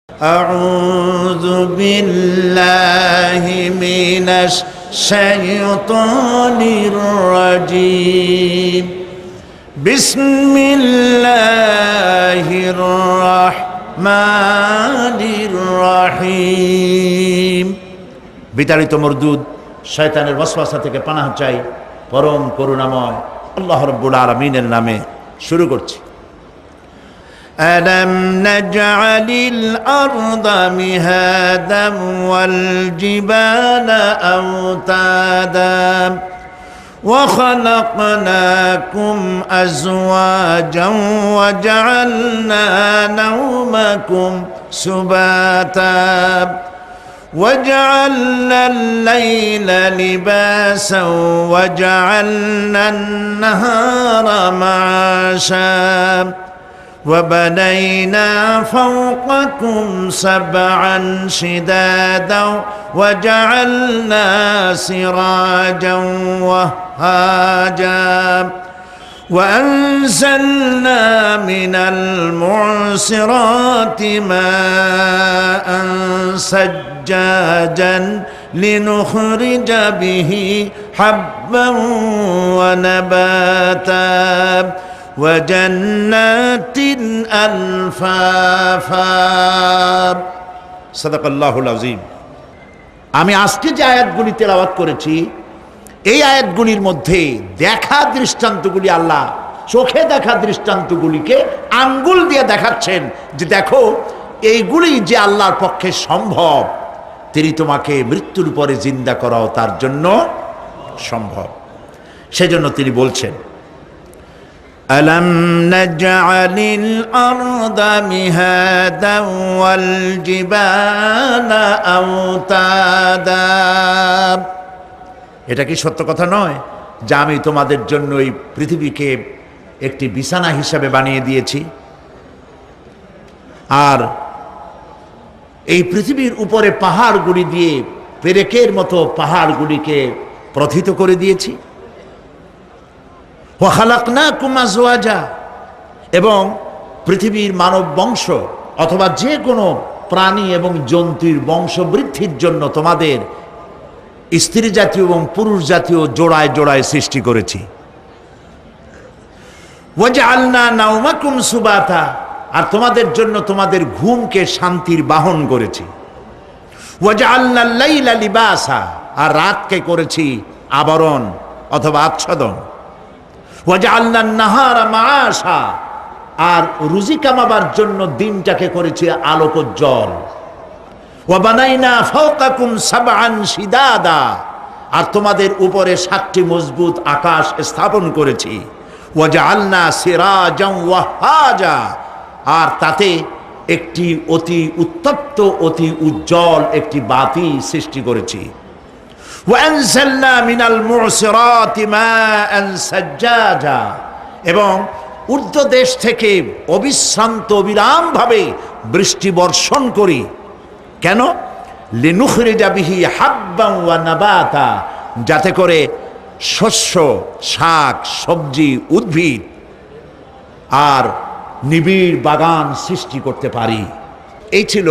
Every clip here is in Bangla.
أعوذ بالله من الشيطان الرجيم بسم الله الرحمن الرحيم বিতাড়িত মরদুদ শয়তানের ওয়াসওয়াসা থেকে পানাহ চাই পরম করুণাময় আল্লাহ রাব্বুল আলামিনের নামে শুরু করছি। ألم نجعل الأرض مهادا والجبال أوتادا وخلقناكم أزواجا وجعلنا نومكم سباتا وجعلنا الليل لباسا وجعلنا النهار معاشا وبنينا فوقكم سبعا شدادا وجعلنا سراجا وهاجا وأنزلنا من المعصرات ماء سجاجا لنخرج به حبا ونباتا وجنات ألفافا সাদাকাল্লাহুল আযীম। আমি আজকে যে আয়াতগুলি তেলাওয়াত করেছি এই আয়াতগুলির মধ্যে দেখা দৃষ্টান্তগুলি আল্লাহ চোখে দেখা দৃষ্টান্তগুলিকে আঙ্গুল দিয়ে দেখাচ্ছেন যে দেখো এইগুলি যে আল্লাহর পক্ষে সম্ভব, তিনি তোমাকে মৃত্যুর পরে জিন্দা করাও তার জন্য সম্ভব। সেজন্য তিনি বলছেন ألم نجعل الأرض مهادا والجبال أوتادا। এটা কি সত্য কথা নয় যে আমি তোমাদের জন্য এই পৃথিবীকে একটি বিছানা হিসাবে বানিয়ে দিয়েছি, আর এই পৃথিবীর উপরে পাহাড়গুলি দিয়ে পেরেকের মতো পাহাড়গুলিকে প্রথিত করে দিয়েছি। ওয়াখালাকনাকুম আজওয়াজা, এবং পৃথিবীর মানব বংশ অথবা যে কোনো প্রাণী এবং জন্তুর বংশ বৃদ্ধির জন্য তোমাদের স্ত্রী জাতীয় এবং পুরুষ জাতীয় জোড়ায় জোড়ায় সৃষ্টি করেছি। ওয়াজআলনা নাওমাকুম সুবাতা, আর তোমাদের জন্য তোমাদের ঘুমকে শান্তির বাহন করেছি। ওয়াজআলনা লাইলা লিবাসা, আর রাতকে করেছি আবরণ অথবা আচ্ছাদন। ওয়াজআলনা নাহারা মাআশা, আর রুজি কামাবার জন্য দিনটাকে করেছি আলোকোজ্জ্বল। ওয়া বানাইনা ফাওকাকুম সাবআন শিদাদা, আর তোমাদের উপরে 7টি মজবুত আকাশ স্থাপন করেছি। ওয়াজআলনা সিরাজান ওয়াহাজা, আর তাতে একটি অতি উত্তপ্ত অতি উজ্জ্বল একটি বাতি সৃষ্টি করেছি। وأنزلنا من المعصرات ماء سجاجا, এবং ঊর্ধ্ব দেশ থেকে অবিশ্রান্ত অবিরামভাবে বৃষ্টি বর্ষণ করি। কেন? লিনুখরিজা বিহি হাব্বান ওয়া নাবাতা, যাতে করে শস্য, শাক, সবজি, উদ্ভিদ আর নিবিড় বাগান সৃষ্টি করতে পারি। এই ছিল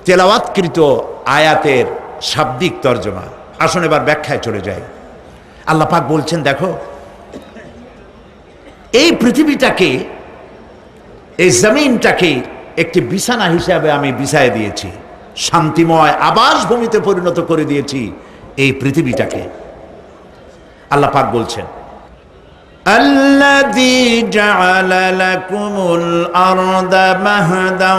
তেলাওয়াতকৃত আয়াতের শাব্দিক তর্জমা। আসুন এবার ব্যাখ্যায় চলে যাই। আল্লাহ পাক বলছেন দেখো এই পৃথিবীটাকে, এই জমিনটাকে একটি বিছানা হিসাবে আমি বিছায় দিয়েছি, শান্তিময় আবাসভূমিতে পরিণত করে দিয়েছি এই পৃথিবীটাকে। আল্লাহ পাক বলছেন الذي جعل لكم الأرض مهدا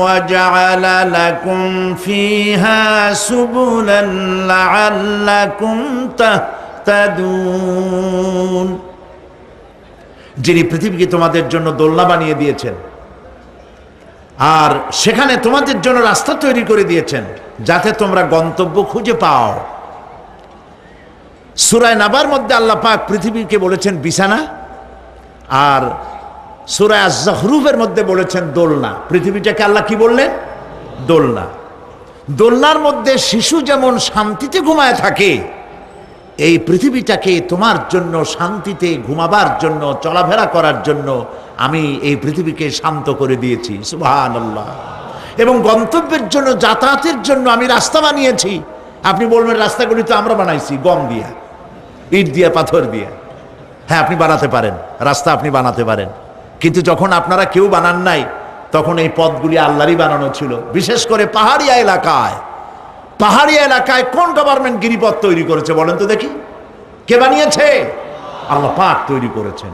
وجعل لكم فيها سبلا لعلكم تهتدون, যিনি পৃথিবীকে তোমাদের জন্য দোলনা বানিয়ে দিয়েছেন আর সেখানে তোমাদের জন্য রাস্তা তৈরি করে দিয়েছেন যাতে তোমরা গন্তব্য খুঁজে পাও। সূরা নাবার মধ্যে আল্লাহ পাক পৃথিবীকে বলেছেন বিছানা, আর সূরা আয-যুখরুফের মধ্যে বলেছেন দোলনা। পৃথিবীটাকে আল্লাহ কি বললেন? দোলনা। দোলনার মধ্যে শিশু যেমন শান্তিতে ঘুমায় থাকে, এই পৃথিবীটাকে তোমার জন্য শান্তিতে ঘুমাবার জন্য, চলাফেরা করার জন্য আমি এই পৃথিবীকে শান্ত করে দিয়েছি। সুবহানাল্লাহ। এবং গন্তব্যের জন্য, যাতায়াতের জন্য আমি রাস্তা বানিয়েছি। আপনি বলবেন রাস্তাগুলি তো আমরা বানাইছি গম দিয়া, ইট দিয়া, পাথর দিয়া। হ্যাঁ, আপনি বানাতে পারেন, রাস্তা আপনি বানাতে পারেন, কিন্তু যখন আপনারা কেউ বানান নাই তখন এই পথগুলি আল্লাহরই বানানো ছিল। বিশেষ করে পাহাড়িয়া এলাকায়, পাহাড়িয়া এলাকায় কোন গভর্নমেন্ট গিরিপথ তৈরি করেছে বলেন তো দেখি? কে বানিয়েছে? আল্লাহ পাক তৈরি করেছেন।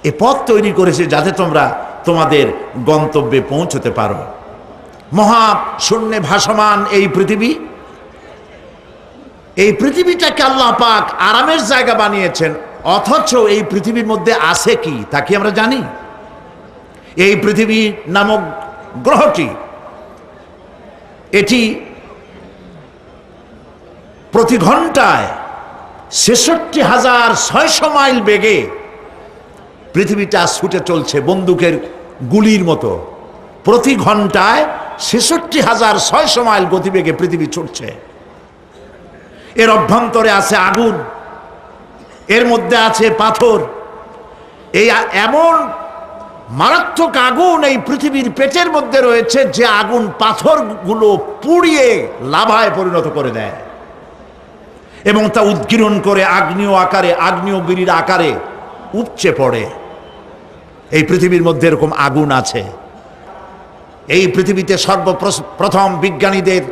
এ পথ তৈরি করেছে যাতে তোমরা তোমাদের গন্তব্যে পৌঁছতে পারো। মহা শূন্যে ভাসমান এই পৃথিবী, এই পৃথিবীটাকে আল্লাহ পাক আরামের জায়গা বানিয়েছেন, অথচ এই পৃথিবীর মধ্যে আছে কি তা কি আমরা জানি? এই পৃথিবী নামক গ্রহটি, এটি প্রতি ঘন্টায় ৬৬,৬০০ মাইল বেগে পৃথিবীটা ছুটে চলছে বন্দুকের গুলির মতো। প্রতি ঘন্টায় ৬৬,৬০০ মাইল গতিবেগে পৃথিবী ছুটছে। এর অভ্যন্তরে আছে আগুন, এর মধ্যে আছে পাথর। এই এমন মারাত্মক আগুন এই পৃথিবীর পেটের মধ্যে রয়েছে যে আগুন পাথরগুলো পুড়িয়ে লাভায় পরিণত করে দেয় এবং তা উদ্গীরণ করে আগ্নেয় আকারে, আগ্নেয়গিরির আকারে উপচে পড়ে। এই পৃথিবীর মধ্যে এরকম আগুন আছে। এই পৃথিবীতে সর্বপ্রথম বিজ্ঞানীদের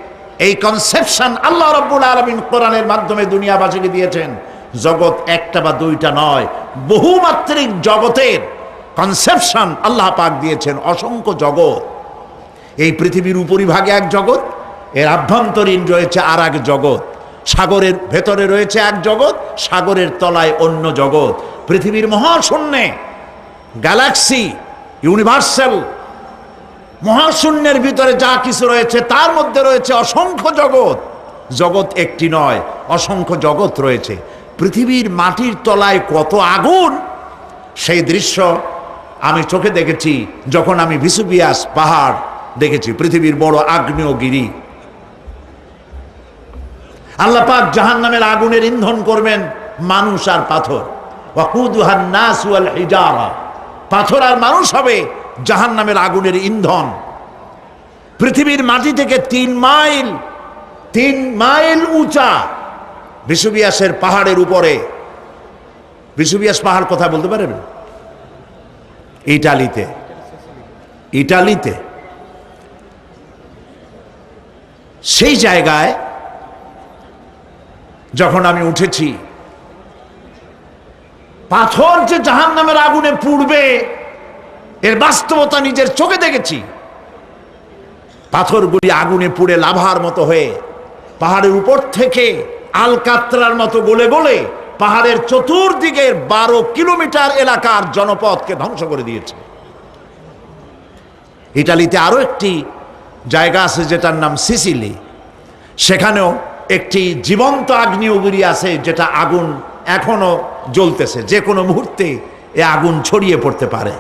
এই কনসেপশন আল্লাহ রাব্বুল আলামিন কোরআনের মাধ্যমে দুনিয়াবাসীকে দিয়েছেন। জগৎ একটা বা দুইটা নয়, বহুমাত্রিক জগতের কনসেপশন আল্লাহ পাক দিয়েছেন, অসংখ্য জগৎ। এই পৃথিবীর উপরিভাগে এক জগৎ, এর আভ্যন্তরীণ রয়েছে আর এক জগৎ, সাগরের ভেতরে রয়েছে এক জগৎ, সাগরের তলায় অন্য জগৎ। পৃথিবীর মহাশূন্যে, গ্যালাক্সি, ইউনিভার্সাল মহাশূন্যের ভিতরে যা কিছু রয়েছে তার মধ্যে রয়েছে অসংখ্য জগৎ। জগৎ একটি নয়, অসংখ্য জগৎ রয়েছে। পৃথিবীর মাটির তলায় কত আগুন, সেই দৃশ্য আমি চোখে দেখেছি যখন আমি ভেসুভিয়াস পাহাড় দেখেছি, পৃথিবীর বড় আগ্নেয়গিরি। আল্লাহ পাক জাহান্নামের আগুনের ইন্ধন করবেন মানুষ আর পাথর। ওয়াকুদুহান নাস ওয়াল হিজারা, পাথর আর মানুষ হবে জাহান্নামের আগুনের ইন্ধন। পৃথিবীর মাটি থেকে ৩ মাইল উঁচা ভেসুভিয়াসের পাহাড়ের উপরে, ভেসুভিয়াস পাহাড় কথা বলতে পারেন? ইটালিতে, ইটালিতে সেই জায়গায় যখন আমি উঠেছি, পাথর যে জাহান্নামের আগুনে পুড়বে এর বাস্তবতা নিজের চোখে দেখেছি। পাথরগুলি আগুনে পুড়ে লাভার মতো হয়ে পাহাড়ের উপর থেকে আলকাতরার মতো গলে গলে পাহাড়ের চতুর্দিকের 12 কিলোমিটার এলাকার জনপদকে ধ্বংস করে দিয়েছে। ইটালিতে আরো একটি জায়গা আছে যেটার নাম সিসিলি, সেখানেও একটি জীবন্ত আগ্নেয়গিরি আছে যেটা আগুন এখনো জ্বলতেছে, যে কোনো মুহূর্তে এ আগুন ছড়িয়ে পড়তে পারে।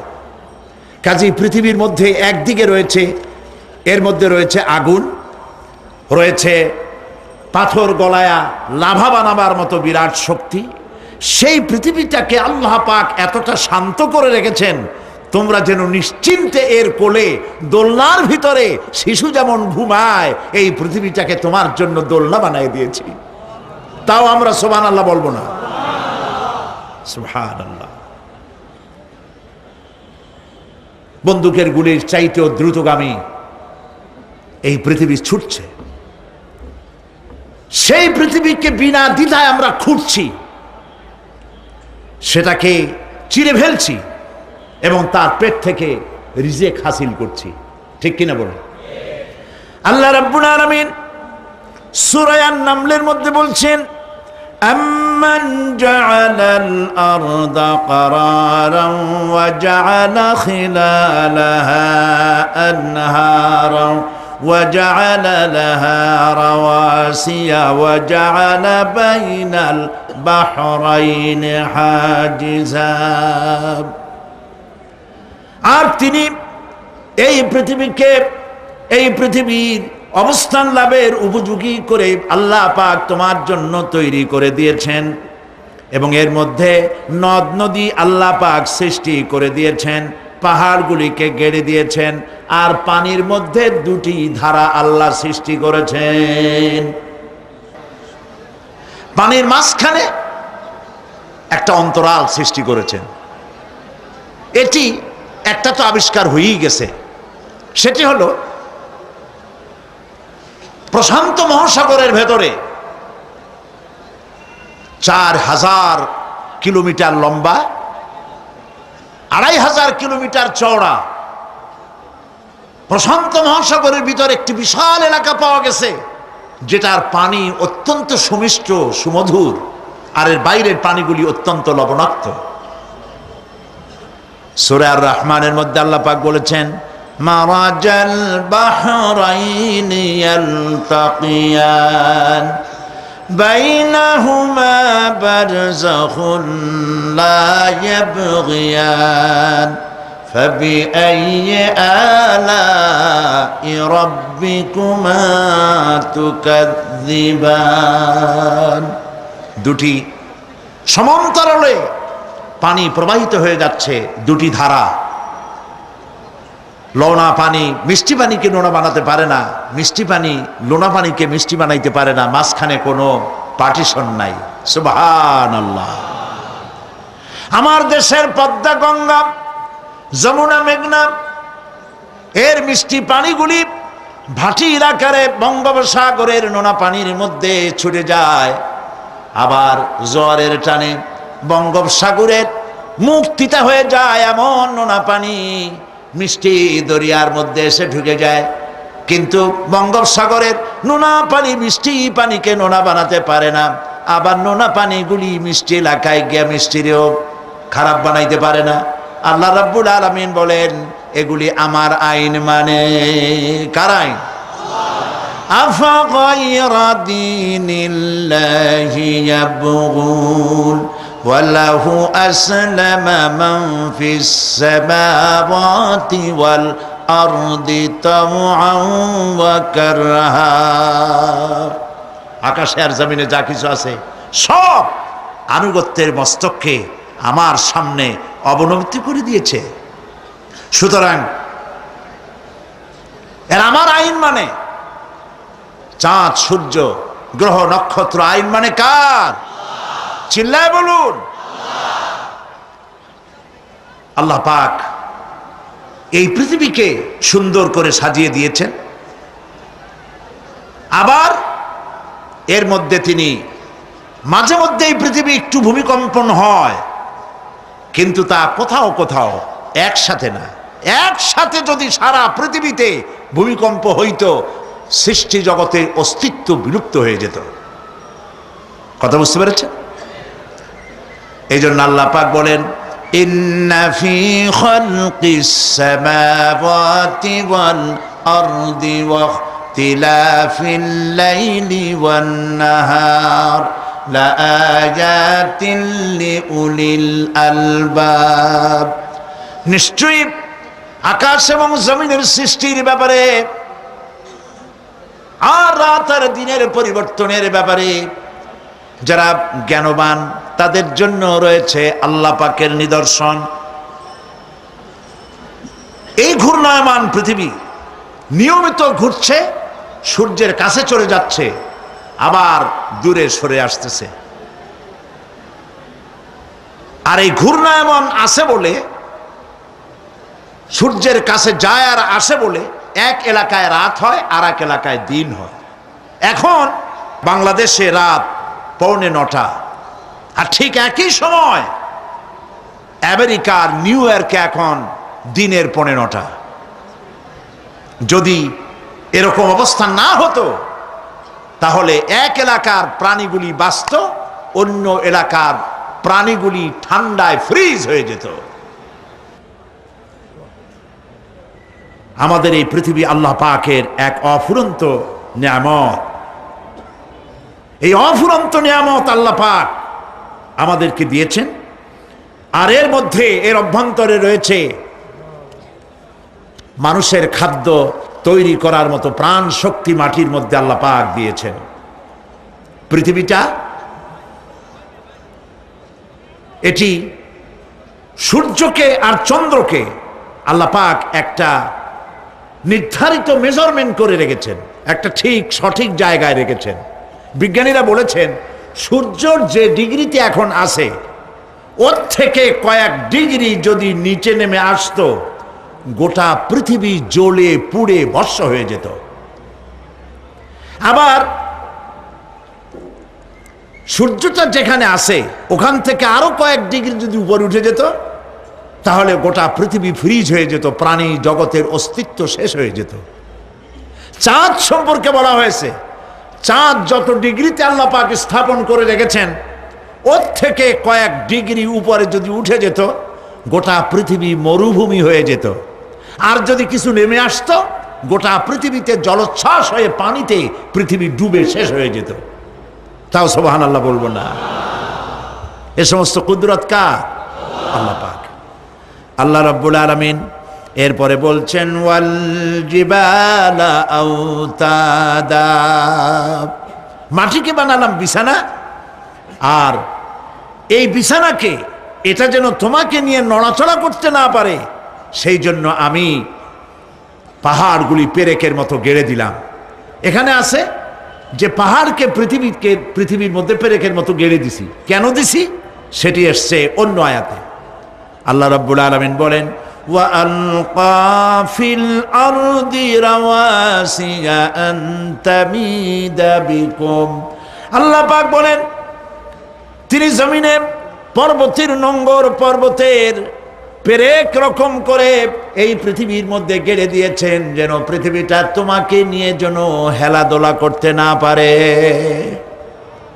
কাজেই পৃথিবীর মধ্যে একদিকে রয়েছে, এর মধ্যে রয়েছে আগুন, রয়েছে পাথর গলায়া লাভা বানাবার মতো বিরাট শক্তি। সেই পৃথিবীটাকে আল্লাহ পাক এতটা শান্ত করে রেখেছেন তোমরা যেন নিশ্চিন্তে এর কোলে দোলনার ভিতরে শিশু যেমন ঘুমায়, এই পৃথিবীটাকে তোমার জন্য দোলনা বানিয়ে দিয়েছি। তাও আমরা সুবহানাল্লাহ বলবো না? সুবহানাল্লাহ। বন্দুকের গুলির চাইতেও দ্রুতগামী এই পৃথিবী ছুটছে। সেই পৃথিবীকে বিনা দ্বিধায় আমরা খুঁজছি, সেটাকে চিরে ফেলছি এবং তার পেট থেকে রিজেক হাসিল করছি। ঠিক কিনা বলুন? আল্লাহ রাব্বুল আলামিন সূরা আন-নামলের মধ্যে বলছেন, আম্মান জাআলাল আরদা ক্বারারান ওয়া জাআলা খিলালাহা আনহারান وجعل لها رواسي وجعل بين البحرين حاجزا। আর তিনি এই পৃথিবীকে, এই পৃথিবীর অবস্থান লাভের উপযোগী করে আল্লাহ পাক তোমার জন্য তৈরি করে দিয়েছেন এবং এর মধ্যে নদ নদী আল্লাহ পাক সৃষ্টি করে দিয়েছেন, পাহাড়গুলিকে গেড়ে দিয়েছেন, আর পানির মধ্যে দুটি ধারা আল্লাহ সৃষ্টি করেছেন। পানির মাঝখানে একটা অন্তরাল সৃষ্টি করেছেন। এটি একটা তো আবিষ্কার হয়েই গেছে, সেটি হলো প্রশান্ত মহাসাগরের ভেতরে 4000 কিলোমিটার লম্বা, 2500 কিলোমিটার চওড়া প্রশান্ত মহাসাগরের ভিতরে একটি বিশাল এলাকা পাওয়া গেছে, যেটার পানি অত্যন্ত সুমিষ্ট সুমধুর, আর এর বাইরের পানিগুলি অত্যন্ত লবণাক্ত। সূরা আর রহমানের মধ্যে আল্লাহ পাক বলেছেন, মারাজাল বাহরাইনি ইয়ালতাকিয়ান বাইনাহুমা বারযাখুন লা ইয়াবগিয়ান ফাবিআইয়ি আলাই রাব্বিকুমা তুকাযযিবান। দুটি সমান্তরালে পানি প্রবাহিত হয়ে যাচ্ছে, দুটি ধারা। লোনা পানি মিষ্টি পানিকে লোনা বানাতে পারে না, মিষ্টি পানি লোনা পানিকে মিষ্টি বানাইতে পারে না, মাঝখানে কোনো পার্টিশন নাই। সুবহানাল্লাহ। আমার দেশের পদ্মা, গঙ্গা, যমুনা, মেঘনা এর মিষ্টি পানিগুলি ভাটি এলাকারে বঙ্গোপসাগরের নোনা পানির মধ্যে ছুটে যায়, আবার জোয়ারের টানে বঙ্গোপসাগরের মুখ তিতা হয়ে যায়। এমন নোনা পানি মিষ্টি দরিয়ার মধ্যে এসে ঢুকে যায়, কিন্তু বঙ্গোপসাগরের নোনা পানি মিষ্টি পানিকে নোনা বানাতে পারে না। আবার নোনা পানিগুলি মিষ্টি এলাকায় গিয়ে মিষ্টিরেও খারাপ বানাইতে পারে না। আল্লাহ রাব্বুল আলামিন বলেন, এগুলি আমার আইন। মানে কার আইন? আফাগায়রা দীনিল্লাহি ইয়াবগুন ওয়ালাহু আসলামা মান ফিস সামাওয়াতি ওয়াল আরদি তাওআন ওয়া কারহা। আকাশে আর জমিনে যা কিছু আছে সব আনুগত্যের মস্তককে আমার সামনে অবনতি করে দিয়েছে। সুতরাং এর আমার আইন মানে চাঁদ, সূর্য, গ্রহ, নক্ষত্র আইন মানে কার? চিল্লায় বলুন। আল্লাহ পাক এই পৃথিবীকে সুন্দর করে সাজিয়ে দিয়েছেন, আবার এর মধ্যে তিনি মাঝে মধ্যে এই পৃথিবী একটু ভূমিকম্পন হয়, কিন্তু তা কোথাও কোথাও একসাথে না। একসাথে যদি সারা পৃথিবীতে ভূমিকম্প হইতো, সৃষ্টি জগতে অস্তিত্ব বিলুপ্ত হয়ে যেত। কথা বুঝতে পেরেছেন? এই জন্য আল্লাহ পাক বলেন, ইন্না ফি খালকিস সামাওয়াতি ওয়াল আরদি ওয়া ইখতিলাফিল লাইলি ওয়ান নাহার লাআয়াতিন লিউলিল আলবাব। নিশ্চয়ই আকাশ এবং জমিনের সৃষ্টির ব্যাপারে আর রাত আর দিনের পরিবর্তনের ব্যাপারে যারা জ্ঞানবান তাদের জন্য রয়েছে আল্লাহ পাকের নিদর্শন। এই ঘূর্ণায়মান পৃথিবী নিয়মিত ঘুরছে, সূর্যের কাছে চলে যাচ্ছে, আবার দূরে সরে আসতেছে। আর এই ঘূর্ণায়মান আসে বলে, সূর্যের কাছে যায় আর আসে বলে এক এলাকায় রাত হয় আর এক এলাকায় দিন হয়। এখন বাংলাদেশে রাত 8:45, আর ঠিক একই সময় আমেরিকার নিউ ইয়র্কে এখন দিনের 9:15। যদি এরকম অবস্থা না হতো, তাহলে এক এলাকার প্রাণীগুলি বাঁচত, অন্য এলাকার প্রাণীগুলি ঠান্ডায় ফ্রিজ হয়ে যেত। আমাদের এই পৃথিবী আল্লাহ পাকের এক অফুরন্ত নিয়ামত। এই অফুরন্ত নিয়ামত আল্লাহ পাক আমাদেরকে দিয়েছেন, আর এর মধ্যে এর অভ্যন্তরে রয়েছে মানুষের খাদ্য তৈরি করার মতো প্রাণ শক্তি মাটির মধ্যে আল্লাহ পাক দিয়েছেন। পৃথিবীটা এটি সূর্যকে আর চন্দ্রকে আল্লাহ পাক একটা নির্ধারিত মেজারমেন্ট করে রেখেছেন, একটা ঠিক সঠিক জায়গায় রেখেছেন। বিজ্ঞানীরা বলেছেন সূর্যর যে ডিগ্রিতে এখন আছে ওর থেকে কয়েক ডিগ্রি যদি নিচে নেমে আসতো, গোটা পৃথিবী জ্বলে পুড়ে ভস্ম হয়ে যেত। আবার সূর্যটা যেখানে আছে ওখান থেকে আরো কয়েক ডিগ্রি যদি উপরে উঠে যেত, তাহলে গোটা পৃথিবী ফ্রিজ হয়ে যেত, প্রাণী জগতের অস্তিত্ব শেষ হয়ে যেত। চাঁদ সম্পর্কে বলা হয়েছে চাঁদ যত ডিগ্রিতে আল্লাহ পাক স্থাপন করে রেখেছেন ওর থেকে কয়েক ডিগ্রি উপরে যদি উঠে যেত, গোটা পৃথিবী মরুভূমি হয়ে যেত। আর যদি কিছু নেমে আসতো, গোটা পৃথিবীতে জলোচ্ছ্বাস হয়ে পানিতে পৃথিবী ডুবে শেষ হয়ে যেত। তাও সুবহানাল্লাহ বলবো না? এ সমস্ত কুদরত কার? আল্লাহ পাক। আল্লাহ রাব্বুল আলামিন এরপরে বলছেন ওয়াল জিবালা আওতাদা, মাটিকে বানালাম বিছানা, আর এই বিছানাকে এটা যেন তোমাকে নিয়ে নড়াচড়া করতে না পারে সেই জন্য আমি পাহাড়গুলি পেরেকের মতো গেড়ে দিলাম। এখানে আছে যে পাহাড়কে পৃথিবীর মধ্যে পেরেকের মতো গেড়ে দিছি। কেন দিছি সেটি এসছে অন্য আয়াতে। আল্লাহ রাব্বুল আলামিন বলেন ওয়া আলকা ফিল আরদি রাওয়াসিয়া আন তামিদা বিকুম, আল্লাহ পাক বলেন তিনি জমিনে পর্বতের নোঙ্গর পর্বতের পেরেক রকম করে এই পৃথিবীর মধ্যে গেড়ে দিয়েছেন যেন পৃথিবীটা তোমাকে নিয়ে যেন হেলাদোলা করতে না পারে।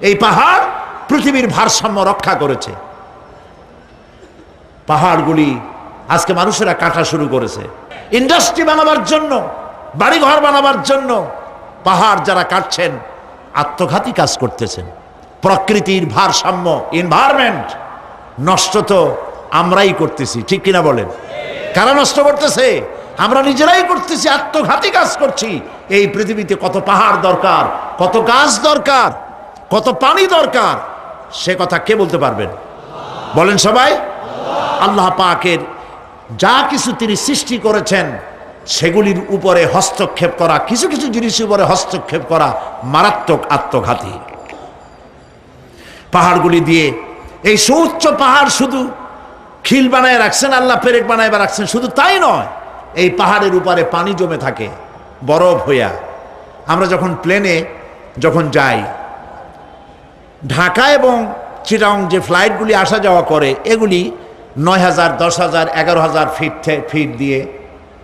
এই পাহাড় পৃথিবীর ভারসাম্য রক্ষা করেছে। পাহাড়গুলি আজকে মানুষেরা কাটা শুরু করেছে ইন্ডাস্ট্রি বানাবার জন্য, বাড়িঘর বানাবার জন্য। পাহাড় যারা কাটছেন আত্মঘাতী কাজ করতেছেন। প্রকৃতির ভারসাম্য, এনভায়রনমেন্ট নষ্ট তো আমরাই করতেছি, ঠিক কিনা বলেন? কারা নষ্ট করতেছে? আমরা নিজেরাই করতেছি, আত্মঘাতী কাজ করছি। এই পৃথিবীতে কত পাহাড় দরকার, কত গাছ দরকার, কত পানি দরকার, সে কথা কে বলতে পারবেন? বলেন সবাই। আল্লাহ পাকের যা কিছু তিনি সৃষ্টি করেছেন সেগুলির উপরে হস্তক্ষেপ করা, কিছু কিছু জিনিসের উপরে হস্তক্ষেপ করা মারাত্মক আত্মঘাতী। পাহাড়গুলি দিয়ে এই সুউচ্চ পাহাড় শুধু খিল বানায় রাখছেন আল্লাহ, পেরেক বানায় রাখছেন, শুধু তাই নয়, এই পাহাড়ের উপরে পানি জমে থাকে বরফ হইয়া। আমরা যখন প্লেনে যখন যাই, ঢাকা এবং চিটাং যে ফ্লাইটগুলি আসা যাওয়া করে এগুলি 9,000, 10,000, 11,000 ফিট দিয়ে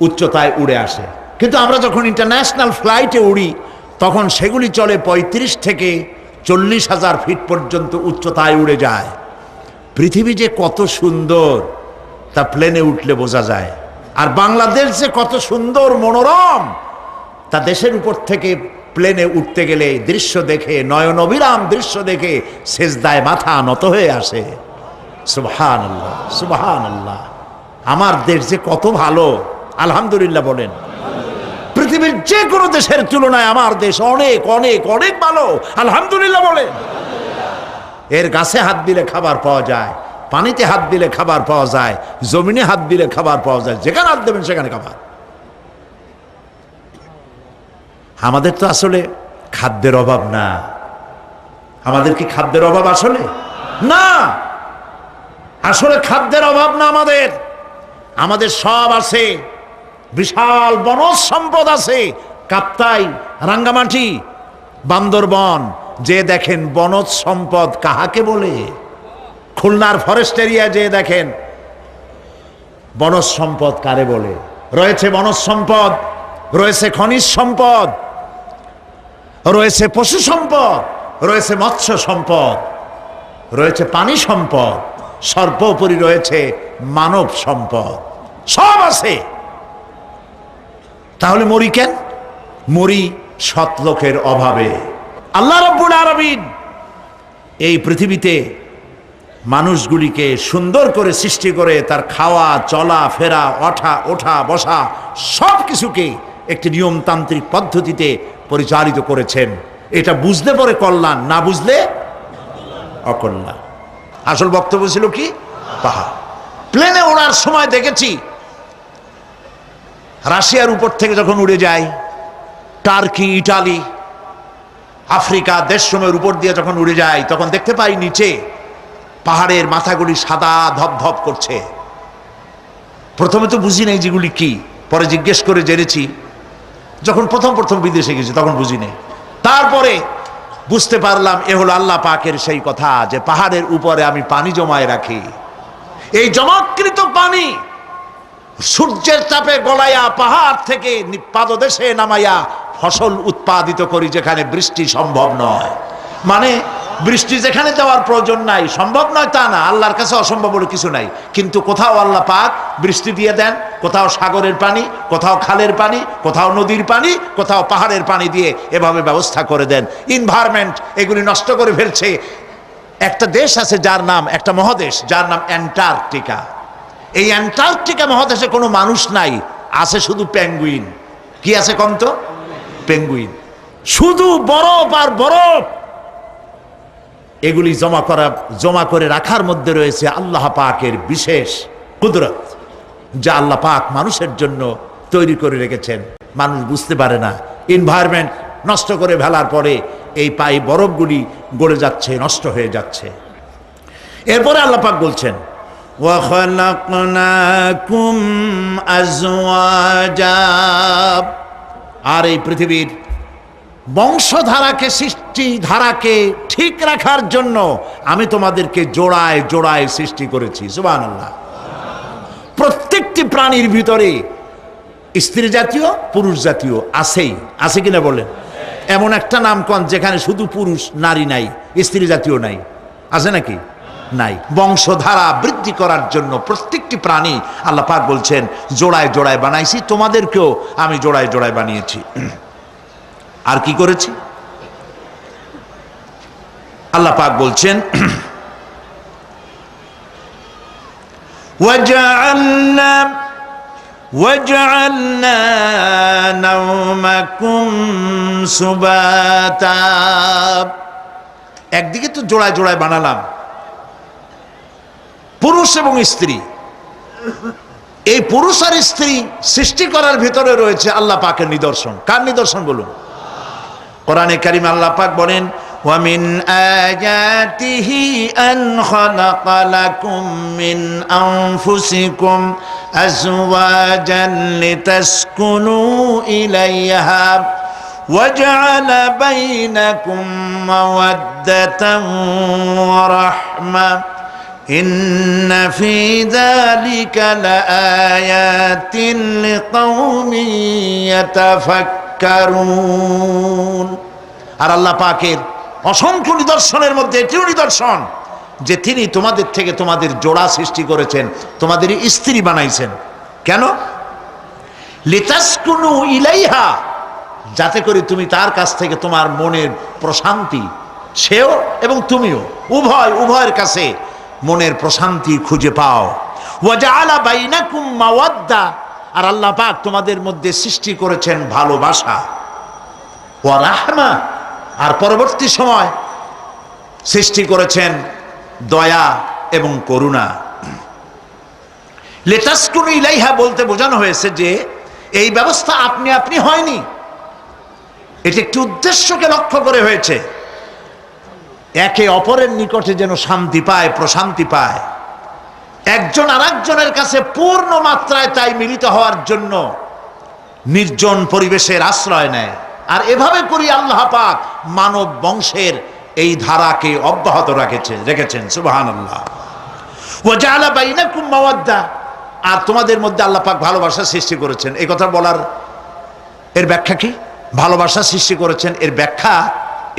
উচ্চতায় উড়ে আসে। কিন্তু আমরা যখন ইন্টারন্যাশনাল ফ্লাইটে উড়ি তখন সেগুলি চলে 35 থেকে 40,000 ফিট পর্যন্ত উচ্চতায় উড়ে যায়। পৃথিবী যে কত সুন্দর তা প্লেনে উঠলে বোঝা যায়। আর বাংলাদেশ যে কত সুন্দর মনোরম তা দেশের উপর থেকে প্লেনে উঠতে গেলে দৃশ্য দেখে, নয়নবিরাম দৃশ্য দেখে সেজদায় মাথা নত হয়ে আসে। সুবহানাল্লাহ, সুবহানাল্লাহ। আমার দেশ যে কত ভালো, আলহামদুলিল্লাহ বলেন। পৃথিবীর যে কোনো দেশের তুলনায় আমার দেশ অনেক অনেক অনেক ভালো, আলহামদুলিল্লাহ বলেন। এর গাছে হাত দিলে খাবার পাওয়া যায়, পানিতে হাত দিলে খাবার পাওয়া যায়, জমিনে হাত দিলে খাবার পাওয়া যায়, যেখানে হাত দেবেন সেখানে খাবার। আমাদের তো আসলে খাদ্যের অভাব না। আমাদের কি খাদ্যের অভাব আসলে? না, আসলে খাদ্যের অভাব না। আমাদের সব আছে, বিশাল বনজ সম্পদ আছে। কাপ্তাই, রাঙ্গামাটি, বান্দরবন যে দেখেন বনজ সম্পদ কাহাকে বলে। খুলনার ফরেস্ট এরিয়া যে দেখেন বনজ সম্পদ কারে বলে। রয়েছে বনজ সম্পদ, রয়েছে খনিজ সম্পদ, রয়েছে পশু সম্পদ, রয়েছে মৎস্য সম্পদ, রয়েছে পানি সম্পদ, সর্বোপরি রয়েছে মানব সম্পদ। সব আছে। তাহলে মরি কেন? মরি সৎ লোকের অভাবে। আল্লাহ রাব্বুল আলামিন এই পৃথিবীতে মানুষগুলিকে সুন্দর করে সৃষ্টি করে তার খাওয়া, চলা ফেরা, ওঠা বসা সব কিছুকে একটি নিয়মতান্ত্রিক পদ্ধতিতে পরিচালিত করেছেন। এটা বুঝলে পরে কল্যাণ, না বুঝলে অকল্যাণ। আসল বক্তব্য ছিল কি? পাহাড়। প্লেনে ওড়ার সময় দেখেছি রাশিয়ার উপর থেকে যখন উড়ে যায়, টার্কি, ইটালি, আফ্রিকা দেশসমূহের উপর দিয়ে যখন উড়ে যায়, তখন দেখতে পাই নিচে পাহাড়ের মাথাগুলি সাদা ধপধপ করছে। প্রথমে তো বুঝি নাই যেগুলি কি, পরে জিজ্ঞেস করে জেনেছি। যখন প্রথম বিদেশে গেছি তখন বুঝি নাই, তারপরে বুঝতে পারলাম এ হলো আল্লাহ পাকের সেই কথা যে পাহাড়ের উপরে আমি পানি জমায় রাখি। এই জমাকৃত পানি সূর্যের তাপে গলাইয়া পাহাড় থেকে পাদদেশে নামাইয়া ফসল উৎপাদিত করি, যেখানে বৃষ্টি সম্ভব নয়। মানে বৃষ্টি যেখানে যাওয়ার প্রয়োজন নাই, সম্ভব নয় তা না, আল্লাহর কাছে অসম্ভব বলে কিছু নাই। কিন্তু কোথাও আল্লাহ পাক বৃষ্টি দিয়ে দেন, কোথাও সাগরের পানি, কোথাও খালের পানি, কোথাও নদীর পানি, কোথাও পাহাড়ের পানি দিয়ে এভাবে ব্যবস্থা করে দেন। এনভায়রনমেন্ট এগুলি নষ্ট করে ফেলছে। একটা দেশ আছে যার নাম, একটা মহাদেশ যার নাম অ্যান্টার্কটিকা। এই অ্যান্টার্কটিকা মহাদেশে কোনো মানুষ নাই, আছে শুধু পেঙ্গুইন। কি আছে কম তো? পেঙ্গুইন। শুধু বরফ আর বরফ। এগুলি জমা করে রাখার মধ্যে রয়েছে আল্লাহ পাকের বিশেষ কুদরত, যা আল্লাহ পাক মানুষের জন্য তৈরি করে রেখেছেন। মানুষ বুঝতে পারে না। এনভায়রনমেন্ট নষ্ট করে ফেলার পরে এই বরফগুলি গলে যাচ্ছে, নষ্ট হয়ে যাচ্ছে। এরপরে আল্লাহ পাক বলছেন, وَخَلَقْنَاكُمْ أَزْوَاجًا, আর এই পৃথিবীর বংশধারাকে, সৃষ্টি ধারাকে ঠিক রাখার জন্য আমি তোমাদেরকে জোড়ায় জোড়ায় সৃষ্টি করেছি। সুবহানাল্লাহ। প্রত্যেকটি প্রাণীর ভিতরে স্ত্রী জাতীয়, পুরুষ জাতীয় আছেই, আছে কিনা বলেন? এমন একটা নামকন যেখানে শুধু পুরুষ, নারী নাই, স্ত্রী জাতীয় নাই, আছে নাকি? নাই। বংশধারা বৃদ্ধি করার জন্য প্রত্যেকটি প্রাণী আল্লাহ পাক বলছেন জোড়ায় জোড়ায় বানাইছি, তোমাদেরকেও আমি জোড়ায় জোড়ায় বানিয়েছি। আর কি করেছি? আল্লাহ পাক বলছেন, وَجَعَلْنَا نَوْمَكُمْ سُبَاتًا, একদিকে তো জোড়ায় জোড়ায় বানালাম পুরুষ এবং স্ত্রী। এই পুরুষ আর স্ত্রী সৃষ্টি করার ভিতরে রয়েছে আল্লাহ পাকের নিদর্শন। কার নিদর্শন বলুন? কোরআনে কারিমে আল্লাহ পাক বলেন, وَمِنْ آيَاتِهِ أَنْ خَلَقَ لَكُم مِّنْ أَنفُسِكُمْ أَزْوَاجًا لِتَسْكُنُوا إِلَيْهَا وَجَعَلَ بَيْنَكُم مَّوَدَّةً وَرَحْمَةً إِنَّ فِي ذَلِكَ لَآيَاتٍ لِقَوْمٍ يَتَفَكَّرُونَ। আর আল্লাহ পাকের অসংখ্য নিদর্শনের মধ্যে এটিও নিদর্শন যে তিনি তোমাদের থেকে তোমাদের জোড়া সৃষ্টি করেছেন, তোমাদের স্ত্রী বানাইছেন। কেন? লিতাসকুনু ইলাইহা, যাতে করে তুমি তার কাছ থেকে তোমার মনের প্রশান্তি, সেও এবং তুমিও উভয়ের কাছে মনের প্রশান্তি খুঁজে পাও। ওয়াজআলা বাইনাকুম মাওয়াদ্দা, আর আল্লাহ পাক তোমাদের মধ্যে সৃষ্টি করেছেন ভালোবাসা। ওয়া রাহমা, আর পরবর্তী সময় সৃষ্টি করেছেন দয়া এবং করুণা। লিতাসকুনু ইলাইহা বলতে বোঝানো হয়েছে যে এই ব্যবস্থা আপনি আপনি হয়নি, এটি একটি উদ্দেশ্যকে লক্ষ্য করে হয়েছে। একে অপরের নিকটে যেন শান্তি পায়, প্রশান্তি পায়, একজন আরেকজনের কাছে পূর্ণ মাত্রায় তাই মিলিত হওয়ার জন্য নির্জন পরিবেশের আশ্রয় নেয়। আর এভাবে করি আল্লাহ পাক মানব বংশের এই ধারাকে অব্যাহত রেখেছেন। সুবহানাল্লাহ। ওয়া জাআলা বাইনাকুম মাওয়াদ্দা, আর তোমাদের মধ্যে আল্লাহ পাক ভালোবাসা সৃষ্টি করেছেন। এই কথা বলার এর ব্যাখ্যা কি? ভালোবাসা সৃষ্টি করেছেন এর ব্যাখ্যা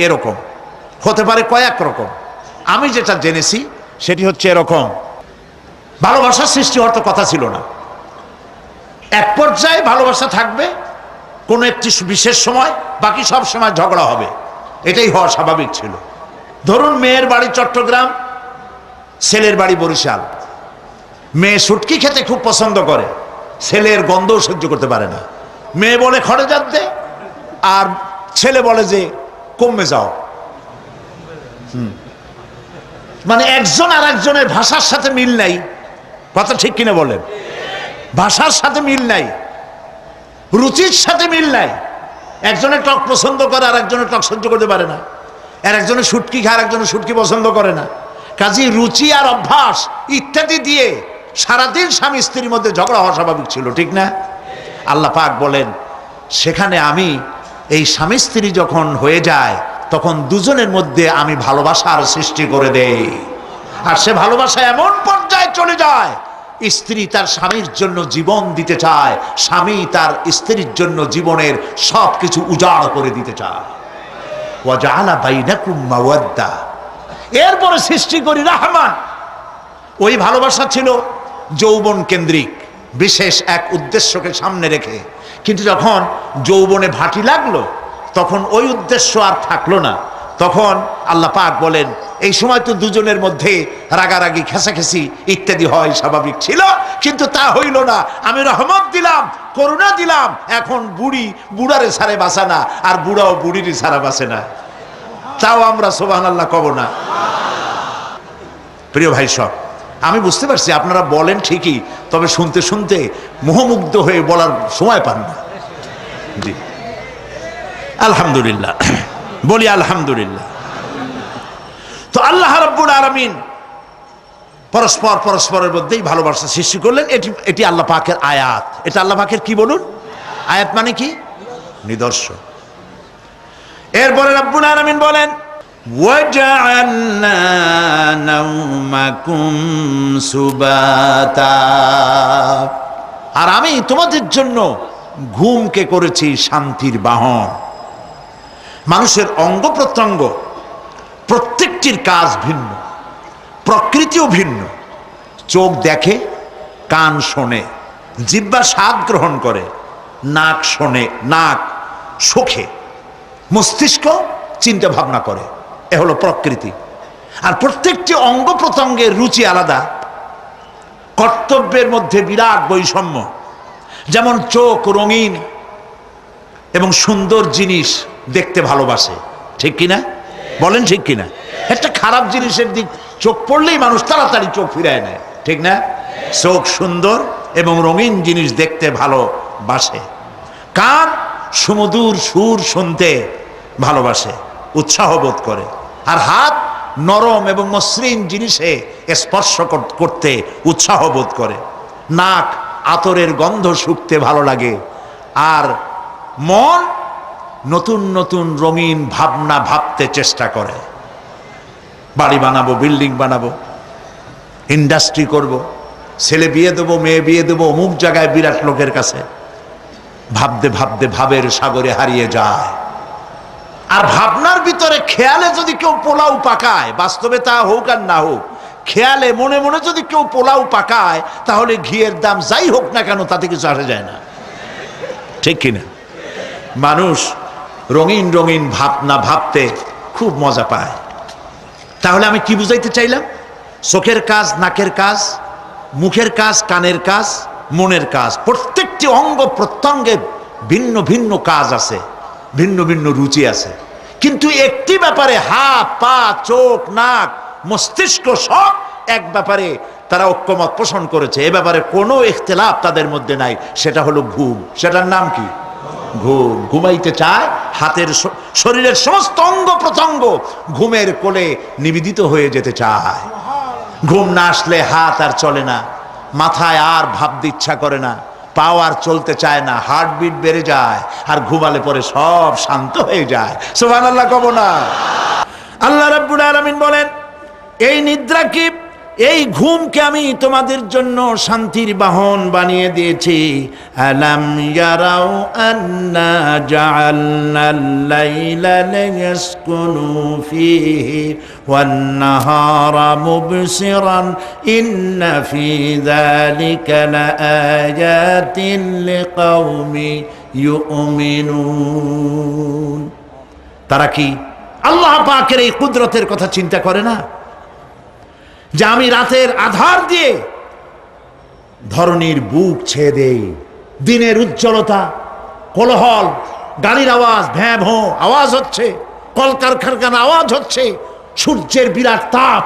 এরকম হতে পারে, কয়েক রকম। আমি যেটা জেনেছি সেটি হচ্ছে এরকম, ভালোবাসা সৃষ্টি হওয়ার তো কথা ছিল না। এক পর্যায়ে ভালোবাসা থাকবে কোনো একটি বিশেষ সময়, বাকি সব সময় ঝগড়া হবে, এটাই হওয়া স্বাভাবিক ছিল। ধরুন মেয়ের বাড়ি চট্টগ্রাম, ছেলের বাড়ি বরিশাল। মেয়ে শুটকি খেতে খুব পছন্দ করে, ছেলের গন্ধও সহ্য করতে পারে না। মেয়ে বলে খড়ে জাত দে, আর ছেলে বলে যে কমে যাও। মানে একজন আর একজনের ভাষার সাথে মিল নাই। কথা ঠিক কিনা বলেন? ভাষার সাথে মিল নাই। রুচির সাথে মিল নাই। একজনের টক পছন্দ করে আর একজনের টক সহ্য করতে পারে না, আর একজনের শুটকি খায় আর একজনের শুটকি পছন্দ করে না। কাজেই রুচি আর অভ্যাস ইত্যাদি দিয়ে সারাদিন স্বামী স্ত্রীর মধ্যে ঝগড়া হওয়া স্বাভাবিক ছিল, ঠিক না? আল্লাহ পাক বলেন সেখানে আমি এই স্বামী স্ত্রী যখন হয়ে যায় তখন দুজনের মধ্যে আমি ভালোবাসার সৃষ্টি করে দেই। আর সে ভালোবাসা এমন পর্যায়ে চলে যায়, স্ত্রী তার স্বামীর জন্য জীবন দিতে চায়, স্বামী তার স্ত্রীর জন্য জীবনের সব কিছু উজাড় করে দিতে চায়। ওয়াজআলা বাইনাকুম মাওয়াদ্দা, এরপরে সৃষ্টি করি রাহমা। ওই ভালোবাসা ছিল যৌবন কেন্দ্রিক, বিশেষ এক উদ্দেশ্যকে সামনে রেখে। কিন্তু যখন যৌবনে ভাটি লাগলো তখন ওই উদ্দেশ্য আর থাকলো না। তখন আল্লাহ পাক বলেন এই সময় তো দুজনের মধ্যে রাগারাগি খেসাখেসি ইত্যাদি হয়, স্বাভাবিক ছিল, কিন্তু তা হইল না। আমি রহমত দিলাম, করুণা দিলাম, এখন বুড়ি বুড়ারে ছাড়ে বাঁচে না, আর বুড়াও বুড়িরই ছাড়া বাঁচে না। তাও আমরা সুবহানাল্লাহ কব না? প্রিয় ভাই সব, আমি বুঝতে পারছি আপনারা বলেন ঠিকই, তবে শুনতে শুনতে মোহমুগ্ধ হয়ে বলার সময় পান না। জি আলহামদুলিল্লাহ, বলি আলহামদুলিল্লাহ। তো আল্লাহ রাব্বুল আলামিন পরস্পর পরস্পরের মধ্যেই ভালোবাসা সৃষ্টি করলেন। এটি আল্লাহ পাকের আয়াত। এটা আল্লাহ পাকের কি বলুন? আয়াত মানে কি? নিদর্শন। এরপরে রাব্বুল আলামিন বলেন ওয়াজআলনা নাওমাকুম সুবাতা, আর আমি তোমাদের জন্য ঘুমকে করেছি শান্তির বাহন। মানুষের অঙ্গ প্রত্যঙ্গ প্রত্যেকটির কাজ ভিন্ন, প্রকৃতিও ভিন্ন। চোখ দেখে, কান শোনে, জিহ্বা স্বাদ গ্রহণ করে, নাক শোনে, নাক শোখে, মস্তিষ্ক চিন্তা ভাবনা করে। এ হলো প্রকৃতি। আর প্রত্যেকটি অঙ্গ প্রত্যঙ্গের রুচি আলাদা, কর্তব্যের মধ্যে বিরাট বৈষম্য। যেমন চোখ রঙিন এবং সুন্দর জিনিস দেখতে ভালোবাসে, ঠিক কিনা? বলেন ঠিক কিনা? একটা খারাপ জিনিসের দিক চোখ পড়লেই মানুষ তাড়াতাড়ি চোখ ফিরায় নেয়, ঠিক না? চোখ সুন্দর এবং রঙিন জিনিস দেখতে ভালোবাসে। কান সুমধুর সুর শুনতে ভালোবাসে, উৎসাহ বোধ করে। আর হাত নরম এবং মসৃণ জিনিসে স্পর্শ করতে উৎসাহ বোধ করে। নাক আতরের গন্ধ শুঁকতে ভালো লাগে। আর মন নতুন নতুন রঙিন ভাবনা ভাবতে চেষ্টা করে। বাড়ি বানাবো, বিল্ডিং বানাবো, ইন্ডাস্ট্রি করব, ছেলে বিয়ে দেবো, মেয়ে বিয়ে দেবো অমুক জায়গায় বিরাট লোকের কাছে। ভাবতে ভাবতে ভাবের সাগরে হারিয়ে যায়। আর ভাবনার ভিতরে খেয়ালে যদি কেউ পোলাও পাকায়, বাস্তবে তা হোক আর না হোক, খেয়ালে মনে মনে যদি কেউ পোলাও পাকায়, তাহলে ঘিয়ের দাম যাই হোক না কেন তাতে কিছু আসে যায় না, ঠিক কিনা? মানুষ রঙিন রঙিন ভাবনা ভাবতে খুব মজা পায়। তাহলে আমি কি বুঝাইতে চাইলাম? চোখের কাজ, নাকের কাজ, মুখের কাজ, কানের কাজ, মনের কাজ, প্রত্যেকটি অঙ্গ প্রত্যঙ্গের ভিন্ন ভিন্ন কাজ আছে, ভিন্ন ভিন্ন রুচি আছে। কিন্তু একটি ব্যাপারে হাত, পা, চোখ, নাক, মস্তিষ্ক সব এক ব্যাপারে তারা ঐক্যমত পোষণ করেছে। এ ব্যাপারে কোনো ইখতিলাফ তাদের মধ্যে নাই, সেটা হলো ঘুম। সেটার নাম কি? ঘুম। ঘুমাইতে চায়, হাতের শরীরের সমস্ত অঙ্গ প্রত্যঙ্গ ঘুমের কোলে নিবেদিত হয়ে যেতে চায়। ঘুম না আসলে হাত আর চলে না, মাথায় আর ভাবতে ইচ্ছা করে না, পাও আর চলতে চায় না, হার্টবিট বেড়ে যায়। আর ঘুমালে পরে সব শান্ত হয়ে যায়। সুবহানাল্লাহ কব না? আল্লাহ রাব্বুল আলামিন বলেন এই নিদ্রাকে, এই ঘুমকে আমি তোমাদের জন্য শান্তির বাহন বানিয়ে দিয়েছি। আলাম ইয়ারাউ আন্না জাআলনাল লাইলা লিয়াসকুনু ফীহি ওয়ান নাহারা মুবসিরান ইন্না ফী যালিকা লাআয়াতিন লিকাওমি ইউমিনুন। তারা কি আল্লাহ পাকের এই কুদরতের কথা চিন্তা করে না? যে আমি রাতের আধার দিয়ে ধরনীর বুক ছেয়ে দেই, দিনের উজ্জ্বলতা, কোলাহল, গাড়ির আওয়াজ, ভ্যাঁ ভোঁ আওয়াজ হচ্ছে, কলকারখানার আওয়াজ হচ্ছে, সূর্যের বিরাট তাপ,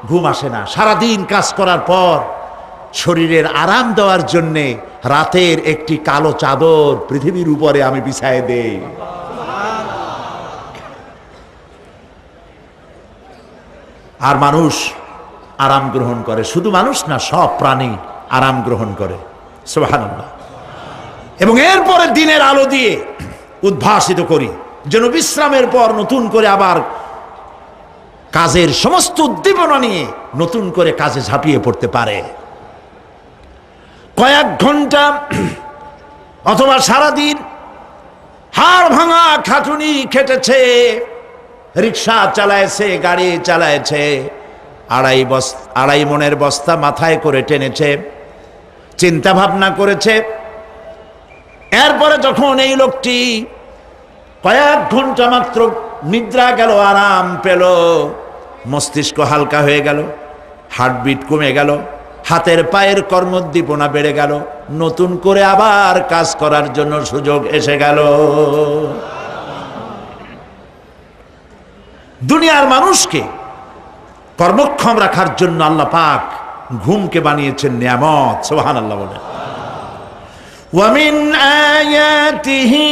ঘুম আসে না। সারাদিন কাজ করার পর শরীরের আরাম দেওয়ার জন্যে রাতের একটি কালো চাদর পৃথিবীর উপরে আমি বিছায়ে দেই। আর মানুষ আরাম গ্রহণ করে, শুধু মানুষ না, সব প্রাণী আরাম গ্রহণ করে। সুবহানাল্লাহ। এবং এরপরে দিনের আলো দিয়ে উদ্ভাসিত করি, যেন বিশ্রামের পর নতুন করে আবার কাজের সমস্ত উদ্দীপনা নিয়ে নতুন করে কাজে ঝাঁপিয়ে পড়তে পারে। কয়েক ঘন্টা অথবা সারাদিন হাড় ভাঙা খাটুনি খেটেছে, রিক্সা চালায়ছে, গাড়ি চালায়ছে, আড়াই মনের বস্তা মাথায় করে টেনেছে, চিন্তা ভাবনা করেছে। এরপরে যখন এই লোকটি কয়েক ঘন্টা মাত্র নিদ্রা গেল, আরাম পেল, মস্তিষ্ক হালকা হয়ে গেল, হার্টবিট কমে গেল, হাতের পায়ের কর্মোদ্দীপনা বেড়ে গেল, নতুন করে আবার কাজ করার জন্য সুযোগ এসে গেল। দুনিয়ার মানুষকে কর্মক্ষম রাখার জন্য আল্লাহ পাক ঘুমকে বানিয়েছেন নিয়ামত। সুবহানাল্লাহ বলেন। ওয়ামিন আয়াতিহি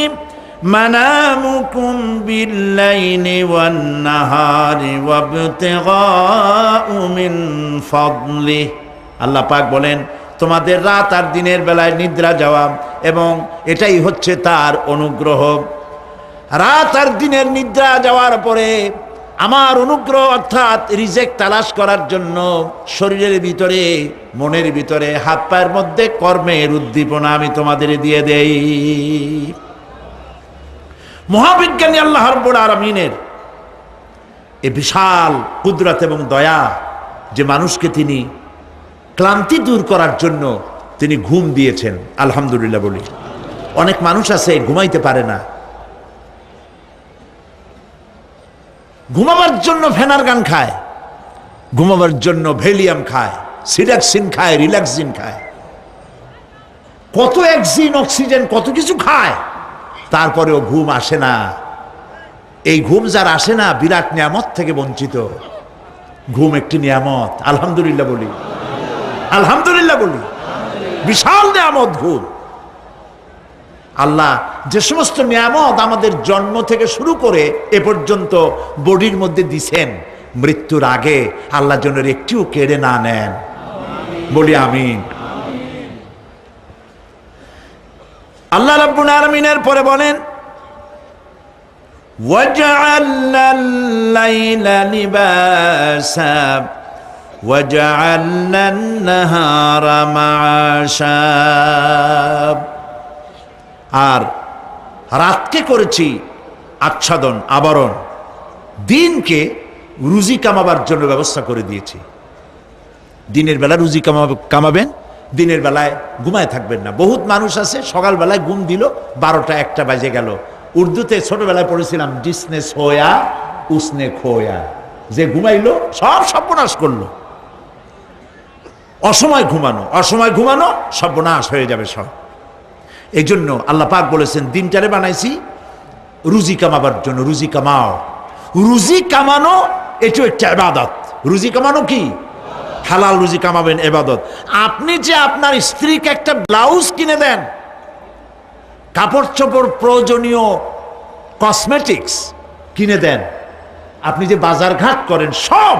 মানামুকুম বিল্লাইলি ওয়ান নাহারি ওয়াবতিগাউ মিন ফাদলিহি। আল্লাহ পাক বলেন, তোমাদের রাত আর দিনের বেলায় নিদ্রা যাওয়া, এবং এটাই হচ্ছে তার অনুগ্রহ। রাত আর দিনের নিদ্রা যাওয়ার পরে আমার অনুগ্রহ অর্থাৎ রিজেক তালাশ করার জন্য শরীরের ভিতরে, মনের ভিতরে, হাত পায়ের মধ্যে কর্মের উদ্দীপনা আমি তোমাদের দিয়ে দেই। মহাবিজ্ঞানী আল্লাহ রাব্বুল আলামিনের এ বিশাল কুদরত এবং দয়া যে মানুষকে তিনি ক্লান্তি দূর করার জন্য তিনি ঘুম দিয়েছেন, আলহামদুলিল্লাহ বলি। অনেক মানুষ আছে ঘুমাইতে পারে না, ঘুমাবার জন্য ফেনার গান খায়, ঘুমাবার জন্য ভেলিয়াম খায়, সিডাক্সিন খায়, রিল্যাক্সিন খায়, কত অক্সিজেন, অক্সিজেন, কত কিছু খায়, তারপরেও ঘুম আসে না। এই ঘুম যার আসে না, বিরাট নিয়ামত থেকে বঞ্চিত। ঘুম একটি নিয়ামত, আলহামদুলিল্লাহ বলি, আলহামদুলিল্লাহ বলি। বিশাল নিয়ামত ঘুম। আল্লাহ যে সমস্ত নিয়ামত আমাদের জন্ম থেকে শুরু করে এ পর্যন্ত বডির মধ্যে দিছেন, মৃত্যুর আগে আল্লাহ যেন একটিও কেড়ে না নেন, বলি আমিন। আল্লাহ রাব্বুল আলামিনের পরে বলেন, ওয়াজআলনাল লাইলা লিবাসা ওয়াজআলনান নাহারা মাআশা। আর রাতকে করেছি আচ্ছাদন, আবরণ, দিনকে রুজি কামাবার জন্য ব্যবস্থা করে দিয়েছি। দিনের বেলা রুজি কামাবেন, দিনের বেলায় ঘুমায় থাকবেন না। বহুত মানুষ আছে সকালবেলায় ঘুম দিল, 12টা 1টা বাজে গেল। উর্দুতে ছোটবেলায় পড়েছিলাম, জিসনে সোয়া উসনে খোয়া, যে ঘুমাইলো সব সর্বনাশ করলো। অসময় ঘুমানো, অসময় ঘুমানো সর্বনাশ হয়ে যাবে সব। এই জন্য আল্লাহ পাক বলেছেন, দিনটারে বানাইছি রুজি কামাবার জন্য। রুজি কামাও, রুজি কামানো এটাও একটা ইবাদত। রুজি কামানো কি? হালাল রুজি কামাবেন, ইবাদত। আপনি যে আপনার স্ত্রীকে একটা ব্লাউজ কিনে দেন, কাপড় চোপড়, প্রয়োজনীয় কসমেটিক্স কিনে দেন, আপনি যে বাজার ঘাট করেন, সব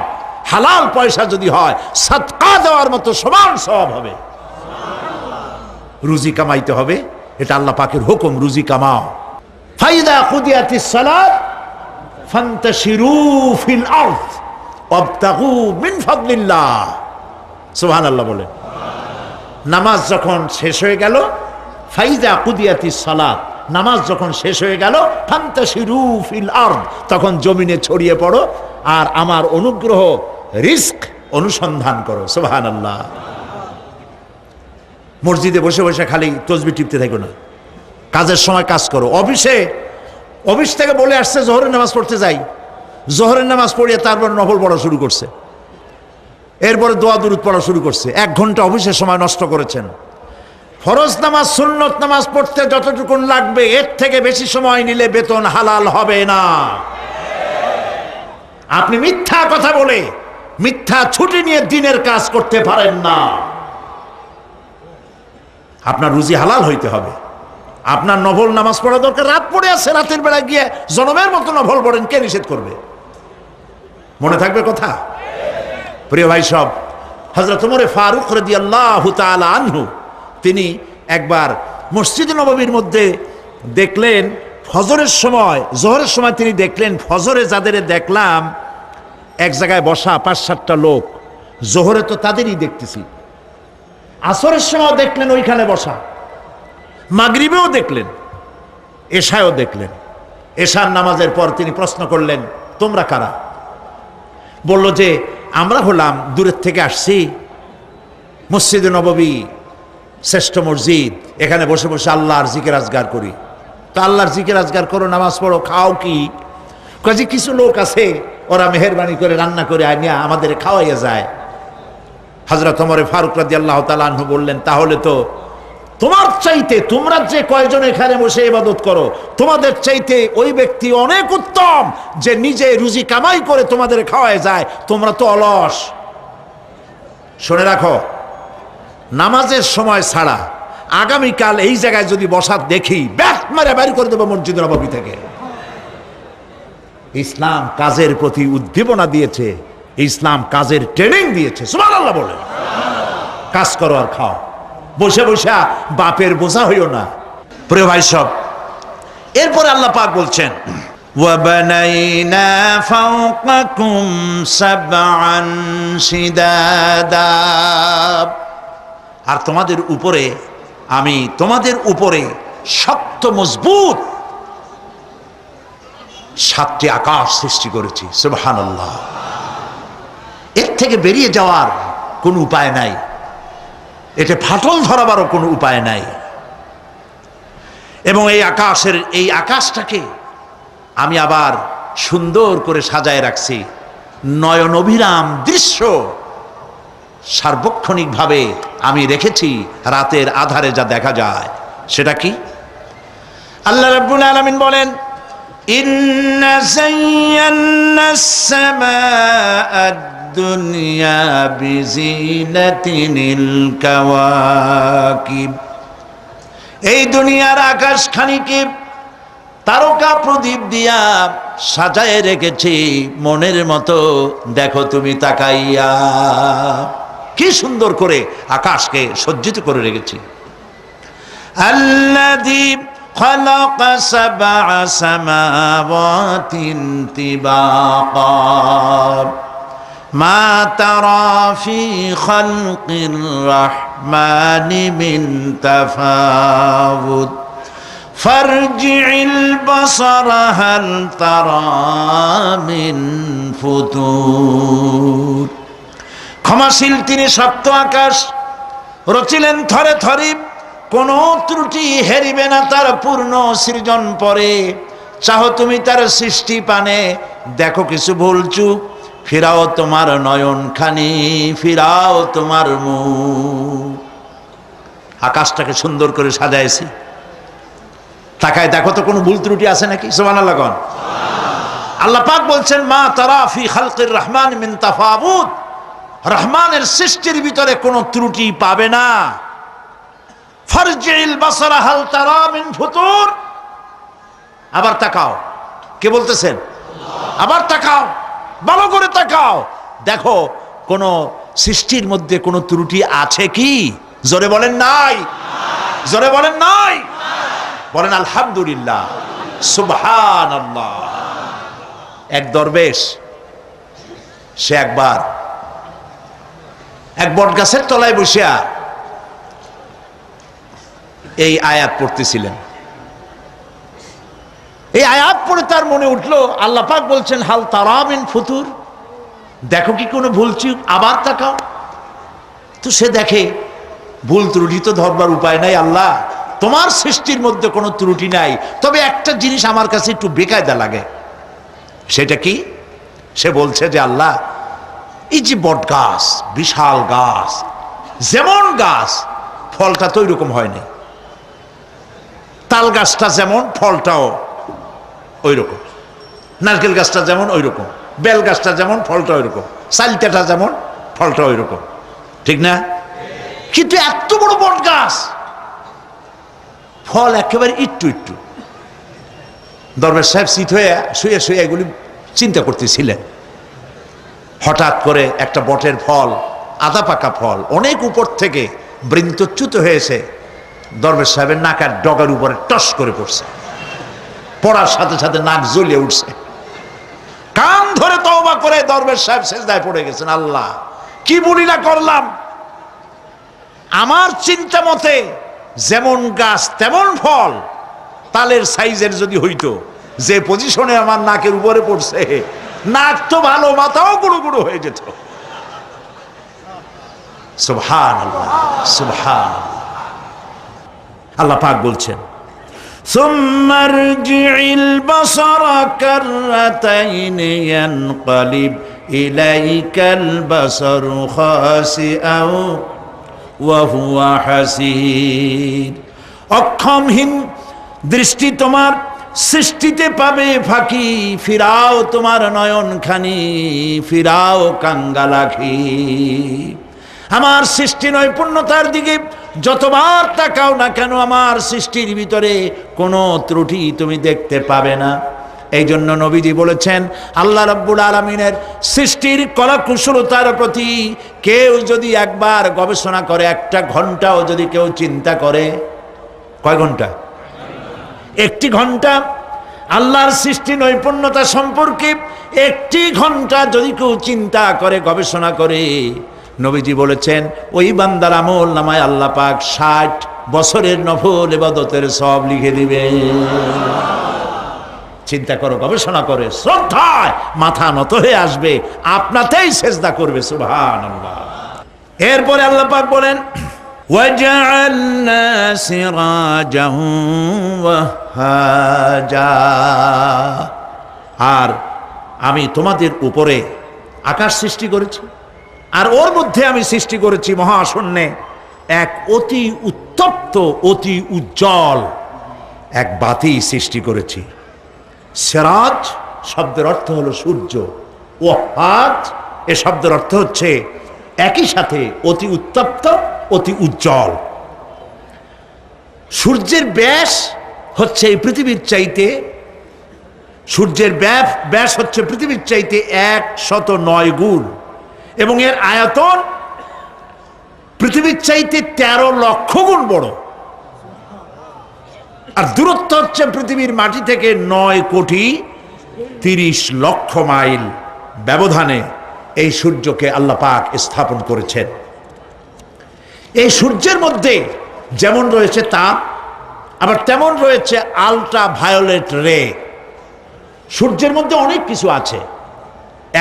হালাল পয়সা যদি হয়, সাদকা দেওয়ার মতো সমান সওয়াব হবে। রুজি কামাইতে হবে, এটা আল্লাহ পাকের হুকুম, রুজি কামাও। ফাইদা কুদিয়াতিস সালাত ফান্তাশিরু ফিল আরদ ওয়াবতাগু মিন ফাদলিল্লাহ। সুবহানাল্লাহ বলেন। নামাজ যখন শেষ হয়ে গেল, ফাইদা কুদিয়াতিস সালাত, নামাজ যখন শেষ হয়ে গেল, ফান্তাশিরু ফিল আরদ, তখন জমিনে ছড়িয়ে পড়ো আর আমার অনুগ্রহ, রিস্ক অনুসন্ধান করো। সুবহানাল্লাহ। মসজিদে বসে বসে খালি তসবিহ টিপতে থাকো না, কাজের সময় কাজ করো। অফিস থেকে বলে আসছে জোহরের নামাজ পড়তে যাই, জোহরের নামাজ পড়িয়ে তারপর নফল পড়া শুরু করছে, এরপরে দোয়া দুরুদ পড়া শুরু করছে। 1 ঘন্টা অফিসের সময় নষ্ট করেছেন। ফরজ নামাজ, সুন্নত নামাজ পড়তে যতটুকুন লাগবে, এর থেকে বেশি সময় নিলে বেতন হালাল হবে না। আপনি মিথ্যা কথা বলে, মিথ্যা ছুটি নিয়ে দিনের কাজ করতে পারেন না। আপনার রুজি হালাল হইতে হবে। আপনার নফল নামাজ পড়া দরকার, রাত পড়ে আছে, রাতের বেলা গিয়ে জনমের মতো নফল পড়েন, কে নিষেধ করবে? মনে থাকবে কথা? প্রিয় ভাই সব, হযরত ওমর ফারুক রাদিয়াল্লাহু তাআলা আনহু তিনি একবার মসজিদে নববীর মধ্যে দেখলেন ফজরের সময়, জোহরের সময় তিনি দেখলেন ফজরে যাদের দেখলাম এক জায়গায় বসা ৫-৭টা লোক, জোহরে তো তাদেরই দেখতেছি, আসরের সময় দেখলেন ওইখানে বসা, মাগরিবেও দেখলেন, এশায়ও দেখলেন। এশার নামাজের পর তিনি প্রশ্ন করলেন, তোমরা কারা? বলল যে আমরা হলাম দূরের থেকে আসছি, মসজিদে নববী শ্রেষ্ঠ মসজিদ, এখানে বসে বসে আল্লাহর জিকির আজগার করি। তো আল্লাহর জিকির আজগার করো, নামাজ পড়ো, খাও কি? কাজে কিছু লোক আছে ওরা মেহেরবানি করে রান্না করে আনিয়া আমাদের খাওয়াইয়া যায়। হযরত ওমর ফারুক রাদিয়াল্লাহু তাআলা আনহু বললেন, তাহলে তো তোমার চাইতে, তোমরা যে কয়জন এখানে বসে ইবাদত করো, তোমাদের চাইতে ওই ব্যক্তি অনেক উত্তম যে নিজে রুজি কামাই করে তোমাদের খাওয়ায় যায়, তোমরা তো অলস। শুনে রাখো, নামাজের সময় ছাড়া আগামীকাল এই জায়গায় যদি বসা দেখি, ব্যাট মারে বের করে দেবো মসজিদ নববী থেকে। ইসলাম কাজের প্রতি উদ্দীপনা দিয়েছে, ইসলাম কাজের ট্রেনিং দিয়েছে। সুবহানাল্লাহ বলে কাজ করো আর খাও, বসে বসে বাপের বোঝা হইও না। প্রিয় ভাই সব, এরপরে আল্লাহ পাক বলছেন, ওয়াবানাইনা ফাওকাকুম সাবআন শিদাদা, আর তোমাদের উপরে আমি তোমাদের উপরে শক্ত মজবুত 7টি আকাশ সৃষ্টি করেছি। সুবহানাল্লাহ। এর থেকে বেরিয়ে যাওয়ার কোনো উপায় নাই, এটা ফাটল ধরাবারও কোনো উপায় নাই। এবং এই আকাশটাকে আমি আবার সুন্দর করে সাজায় রাখছি, নয়ন অভিরাম দৃশ্য সার্বক্ষণিকভাবে আমি রেখেছি, রাতের আধারে যা দেখা যায়। সেটা কি? আল্লাহ রাব্বুল আলামিন বলেন, ইন্না যায়্যানাস সামাআদ দুনিয়া বিজিনাতিনিল কাওয়াকিব, এই দুনিয়ার আকাশখানিকে তারকা প্রদীপ দিয়া সাজায় রেখেছি মনের মতো। দেখো তুমি তাকাইয়া, কি সুন্দর করে আকাশকে সজ্জিত করে রেখেছি। আল্লাযী খালাকা সাবআ সামাওয়াতিন তিবাকা মা তারা ফি খালকির রাহমানি মিন তাফাউত ফারজি'ল বাসারা হাল তারা মিন ফুতুর। ক্ষমাশীল তিনি, সপ্ত আকাশ রচিলেন থরে থরে, কোনো ত্রুটি হেরিবে না তার পূর্ণ সৃজন পরে। চাহো তুমি তার সৃষ্টি পানে, দেখো কিছু ভুল চুক, ফিরাও তোমার নয়ন খানি, ফিরাও তোমার মুখ। আকাশটাকে সুন্দর করে সাজাইছি, তাকায় দেখো তো কোনো ভুল ত্রুটি আছে নাকি? সুবহানাল্লাহ। আল্লাহ পাক বলছেন, মা তারা ফি খালকির রহমান মিন তাফাউত, রহমানের সৃষ্টির ভিতরে কোনো ত্রুটি পাবে না। ফারজি'ল বাসারা হাল তারা মিন ফুতুর, আবার তাকাও। কে বলতেছেন? আবার তাকাও, ভালো করে তাকাও, দেখো কোন সৃষ্টির মধ্যে কোনো ত্রুটি আছে কি? জোরে বলেন নাই, জোরে বলেন নাই, বলেন আলহামদুলিল্লাহ, সুবহানাল্লাহ। এক দরবেশ, সে একবার এক বট গাছের তলায় বসিয়া এই আয়াত পড়তেছিলেন। এই আয়াত পড়ে তার মনে উঠলো, আল্লাহ পাক বলছেন হাল তারা মিন ফুতুর, দেখো কি কোনো ভুল চুক, আবার তাকাও। তো সে দেখে ভুল ত্রুটি তো ধরবার উপায় নাই, আল্লাহ তোমার সৃষ্টির মধ্যে কোনো ত্রুটি নাই, তবে একটা জিনিস আমার কাছে একটু বেকায়দা লাগে। সেটা কি? সে বলছে যে আল্লাহ, এই যে বট গাছ, বিশাল গাছ, যেমন গাছ ফলটা তো ওইরকম হয়নি, তাল গাছটা যেমন ফলটাও ওই রকম, নারকেল গাছটা যেমন ওই রকম, বেল গাছটা যেমন ফলটা ওই রকম, চালটাটা যেমন ফলটা ওই রকম, ঠিক না? কিন্তু এত বড় বট গাছ ফল একেবারে একটু একটু। দরবেশ সাহেব চিত হয়ে শুয়ে শুয়ে এগুলি চিন্তা করতেছিলেন। হঠাৎ করে একটা বটের ফল, আধা পাকা ফল, অনেক উপর থেকে বৃন্তচ্যুত হয়েছে দরবেশ সাহেবের নাকের ডগার উপরে টস করে পড়ছে। পড়ার সাথে সাথে নাক জ্বলিয়ে উঠছে। কান ধরে তওবা করে দরবেশ সাহেব সেজদায় পড়ে গেছেন। আল্লাহ, কি বুড়িটা করলাম! আমার চিন্তা মতে যেমন গাছ তেমন ফল, তালের সাইজের যদি হইতো, যে পজিশনে আমার নাকের উপরে পড়ছে, নাক তো ভালো, মাথাও গুঁড়ো গুঁড়ো হয়ে যেত। সুবহানাল্লাহ, সুবহানাল্লাহ। আল্লাহ পাক বলছেন, সুম্মা রজি'ল বাসারা কাররাতাইন ইয়ানকালিব ইলাইকাল বাসারু খাসিআও ওয়া হুয়া হাসির। অক্ষমহীন দৃষ্টি তোমার সৃষ্টিতে পাবে ফাঁকি, ফিরাও তোমার নয়নখানি, ফিরাও কাঙ্গালাখি। আমার সৃষ্টি নৈপুণ্যতার দিকে যতবার তাকাও না কেন, আমার সৃষ্টির ভিতরে কোনো ত্রুটি তুমি দেখতে পাবে না। এই জন্য নবীজি বলেছেন, আল্লাহ রাব্বুল আলামিনের সৃষ্টির কলাকুশলতার প্রতি কেউ যদি একবার গবেষণা করে, একটা ঘন্টাও যদি কেউ চিন্তা করে, কয় ঘন্টা? একটি ঘন্টা আল্লাহর সৃষ্টি নৈপুণ্যতা সম্পর্কে একটি ঘন্টা যদি কেউ চিন্তা করে, গবেষণা করে, নবীজি বলেছেন ওই বান্দার আমল নামায় আল্লাহ পাক 60 বছরের নফল ইবাদতের সব লিখে দিবে। চিন্তা করো, গবেষণা করে, শ্রদ্ধায় মাথা নত হয়ে আসবে, আপনাতেই সেজদা করবে। সুবহানাল্লাহ। এরপরে আল্লাহ পাক বলেন, ওয়াজআলনা সিরাজাও ওয়াহাজা। আর আমি তোমাদের উপরে আকাশ সৃষ্টি করেছি, আর ওর মধ্যে আমি সৃষ্টি করেছি মহাশূন্যে এক অতি উত্তপ্ত, অতি উজ্জ্বল এক বাতি সৃষ্টি করেছি। সিরাজ শব্দের অর্থ হলো সূর্য, ওয়াহাজ এ শব্দের অর্থ হচ্ছে একই সাথে অতি উত্তপ্ত, অতি উজ্জ্বল। সূর্যের ব্যাস হচ্ছে এই পৃথিবীর চাইতে, সূর্যের ব্যাস হচ্ছে পৃথিবীর চাইতে 109 গুণ, এবং এর আয়তন পৃথিবীর চাইতে 13 লক্ষ গুণ বড়। আর দূরত্ব হচ্ছে পৃথিবীর মাটি থেকে 9,30,00,000 মাইল ব্যবধানে এই সূর্যকে আল্লাহ পাক স্থাপন করেছেন। এই সূর্যের মধ্যে যেমন রয়েছে তাপ, আবার তেমন রয়েছে আল্ট্রা ভায়োলেট রে। সূর্যের মধ্যে অনেক কিছু আছে,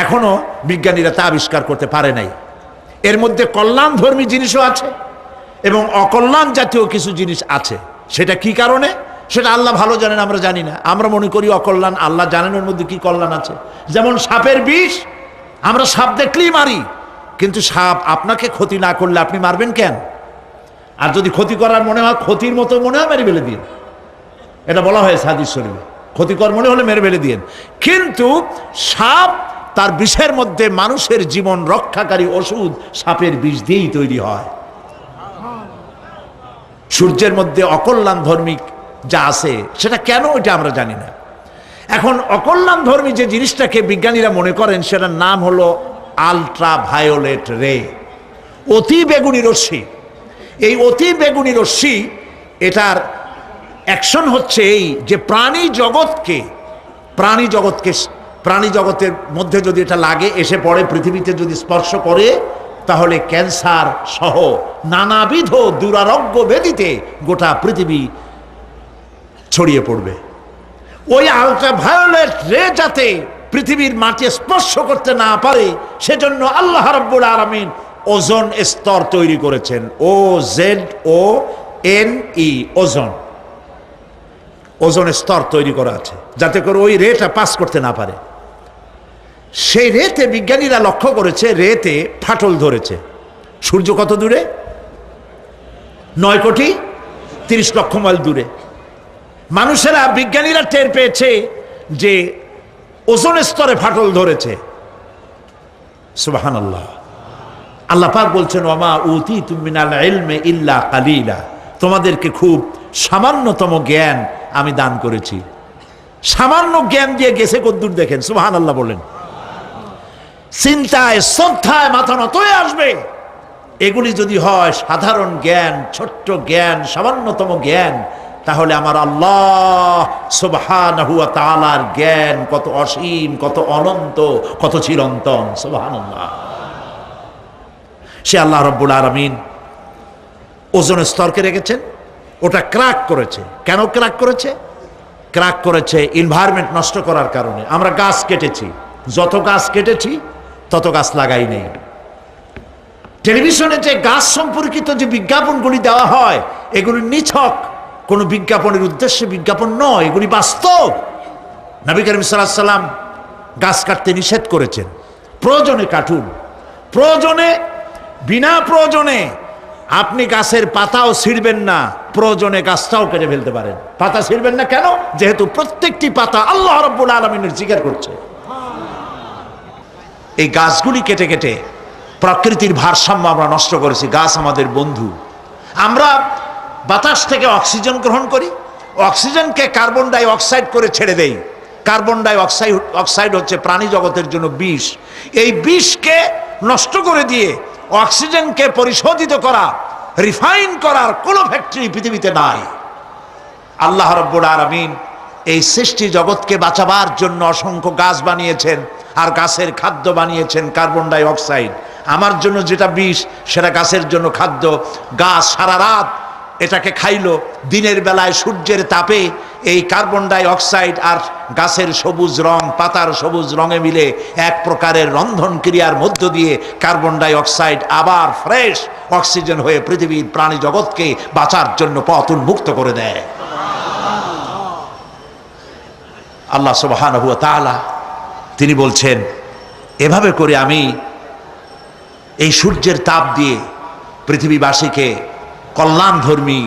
এখনো বিজ্ঞানীরা তা আবিষ্কার করতে পারে নাই। এর মধ্যে কল্যাণধর্মী জিনিসও আছে এবং অকল্যাণ জাতীয় কিছু জিনিস আছে। সেটা কি কারণে, সেটা আল্লাহ ভালো জানেন, আমরা জানি না। আমরা মনে করি অকল্যাণ, আল্লাহ জানেন ওর মধ্যে কি কল্যাণ আছে। যেমন সাপের বিষ, আমরা সাপ দেখলেই মারি, কিন্তু সাপ আপনাকে ক্ষতি না করলে আপনি মারবেন কেন? আর যদি ক্ষতি করার মনে হয়, ক্ষতির মতো মনে হয়, মেরে ফেলে দিন। এটা বলা হয়েছে হাদিস শরীফে, ক্ষতিকর মনে হলে মেরে ফেলে দিন। কিন্তু সাপ তার বিষের মধ্যে মানুষের জীবন রক্ষাকারী ওষুধ সাপের বিষ দিয়েই তৈরি হয়। সূর্যের মধ্যে অকল্যাণ ধর্মী যা আছে সেটা কেন, এটা আমরা জানি না। এখন অকল্যাণ ধর্মী যে জিনিসটাকে বিজ্ঞানীরা মনে করেন, সেটার নাম হলো আল্ট্রা ভায়োলেট রে, অতি বেগুনি রশ্মি। এই অতি বেগুনি রশ্মি, এটার অ্যাকশন হচ্ছে এই যে প্রাণী জগতের মধ্যে যদি এটা লাগে, এসে পড়ে, পৃথিবীতে যদি স্পর্শ করে, তাহলে ক্যান্সার সহ নানাবিধ দুরারোগ্য ব্যাধিতে গোটা পৃথিবী ছড়িয়ে পড়বে। ওই আল্ট্রা ভায়োলেট রে যাতে পৃথিবীর মাটি স্পর্শ করতে না পারে, সেজন্য আল্লাহ রাব্বুল আলামিন ওজোন স্তর তৈরি করেছেন। OZONE, ওজোন স্তর তৈরি করা আছে, যাতে করে ওই রেটা পাস করতে না পারে। সেই রেতে বিজ্ঞানীরা লক্ষ্য করেছে, রেতে ফাটল ধরেছে। সূর্য কত দূরে? 9,30,00,000 মাইল দূরে। মানুষেরা, বিজ্ঞানীরা টের পেয়েছে যে ওজোন স্তরে ফাটল ধরেছে। সুবহানাল্লাহ। আল্লাহ পাক বলছেন, ওয়ামা উতীতুম মিনাল ইলমি ইল্লা কালিলা, তোমাদেরকে খুব সামান্যতম জ্ঞান আমি দান করেছি। সামান্য জ্ঞান দিয়ে গেছে কদ্দুর দেখেন, সুবহানাল্লাহ বলেন। চিন্তায় শ্রদ্ধায় মাথা নত হয়ে আসবে। এগুলি যদি হয় সাধারণ জ্ঞান, ছোট্ট জ্ঞান, সামান্যতম জ্ঞান, তাহলে আমার আল্লাহ সুবহানাহু ওয়া তাআলার জ্ঞান কত অসীম, কত অনন্ত, কত চিরন্তন। সুবহানাল্লাহ। সে আল্লাহ রাব্বুল আলামিন ওজনের স্তরকে রেখেছেন, ওটা ক্র্যাক করেছে। কেন ক্র্যাক করেছে? ক্র্যাক করেছে এনভায়রনমেন্ট নষ্ট করার কারণে। আমরা গাছ কেটেছি, যত গাছ কেটেছি তত গাছ লাগাই নেই। টেলিভিশনে যে গাছ সম্পর্কিত যে বিজ্ঞাপনগুলি দেওয়া হয়, এগুলি নিছক কোনো বিজ্ঞাপনের উদ্দেশ্যে বিজ্ঞাপন নয়, এগুলি বাস্তব। নবী করিম সাল্লাল্লাহু আলাইহি ওয়াসাল্লাম গাছ কাটতে নিষেধ করেছেন। প্রয়োজনে কাটুন, প্রয়োজনে, বিনা প্রয়োজনে আপনি গাছের পাতাও ছিঁড়বেন না, প্রয়োজনে গাছটাও কেটে ফেলতে পারেন। পাতা ছিঁড়বেন না কেন? যেহেতু প্রত্যেকটি পাতা আল্লাহ রাব্বুল আলামিনের জিকির করছে। এই গাছগুলি কেটে কেটে প্রকৃতির ভারসাম্য আমরা নষ্ট করেছি। গাছ আমাদের বন্ধু। আমরা বাতাস থেকে অক্সিজেন গ্রহণ করি, অক্সিজেনকে কার্বন ডাই অক্সাইড করে ছেড়ে দেই। কার্বন ডাই অক্সাইড হচ্ছে প্রাণী জগতের জন্য বিষ। এই বিষকে নষ্ট করে দিয়ে অক্সিজেনকে পরিশোধিত করা, রিফাইন করার কোনো ফ্যাক্টরি পৃথিবীতে নাই। আল্লাহ রাব্বুল আলামিন এই সৃষ্টি জগৎকে বাঁচাবার জন্য অসংখ্য গাছ বানিয়েছেন, আর গাছের খাদ্য বানিয়েছেন কার্বন ডাই অক্সাইড। আমার জন্য যেটা বিষ, সেটা গাছের জন্য খাদ্য। গাছ সারা রাত এটাকে খাইলো, দিনের বেলায় সূর্যের তাপে এই কার্বন ডাই অক্সাইড আর গাছের সবুজ রং, পাতার সবুজ রঙে মিলে এক প্রকারের রন্ধন ক্রিয়ার মধ্য দিয়ে কার্বন ডাই অক্সাইড আবার ফ্রেশ অক্সিজেন হয়ে পৃথিবীর প্রাণী জগৎকে বাঁচার জন্য পথ উন্মুক্ত করে দেয়। আল্লাহ সুবহানাহু ওয়া তাআলা তিনি বলছেন, এভাবে করে আমি এই সূর্যের তাপ দিয়ে পৃথিবীবাসীকে কল্যাণধর্মী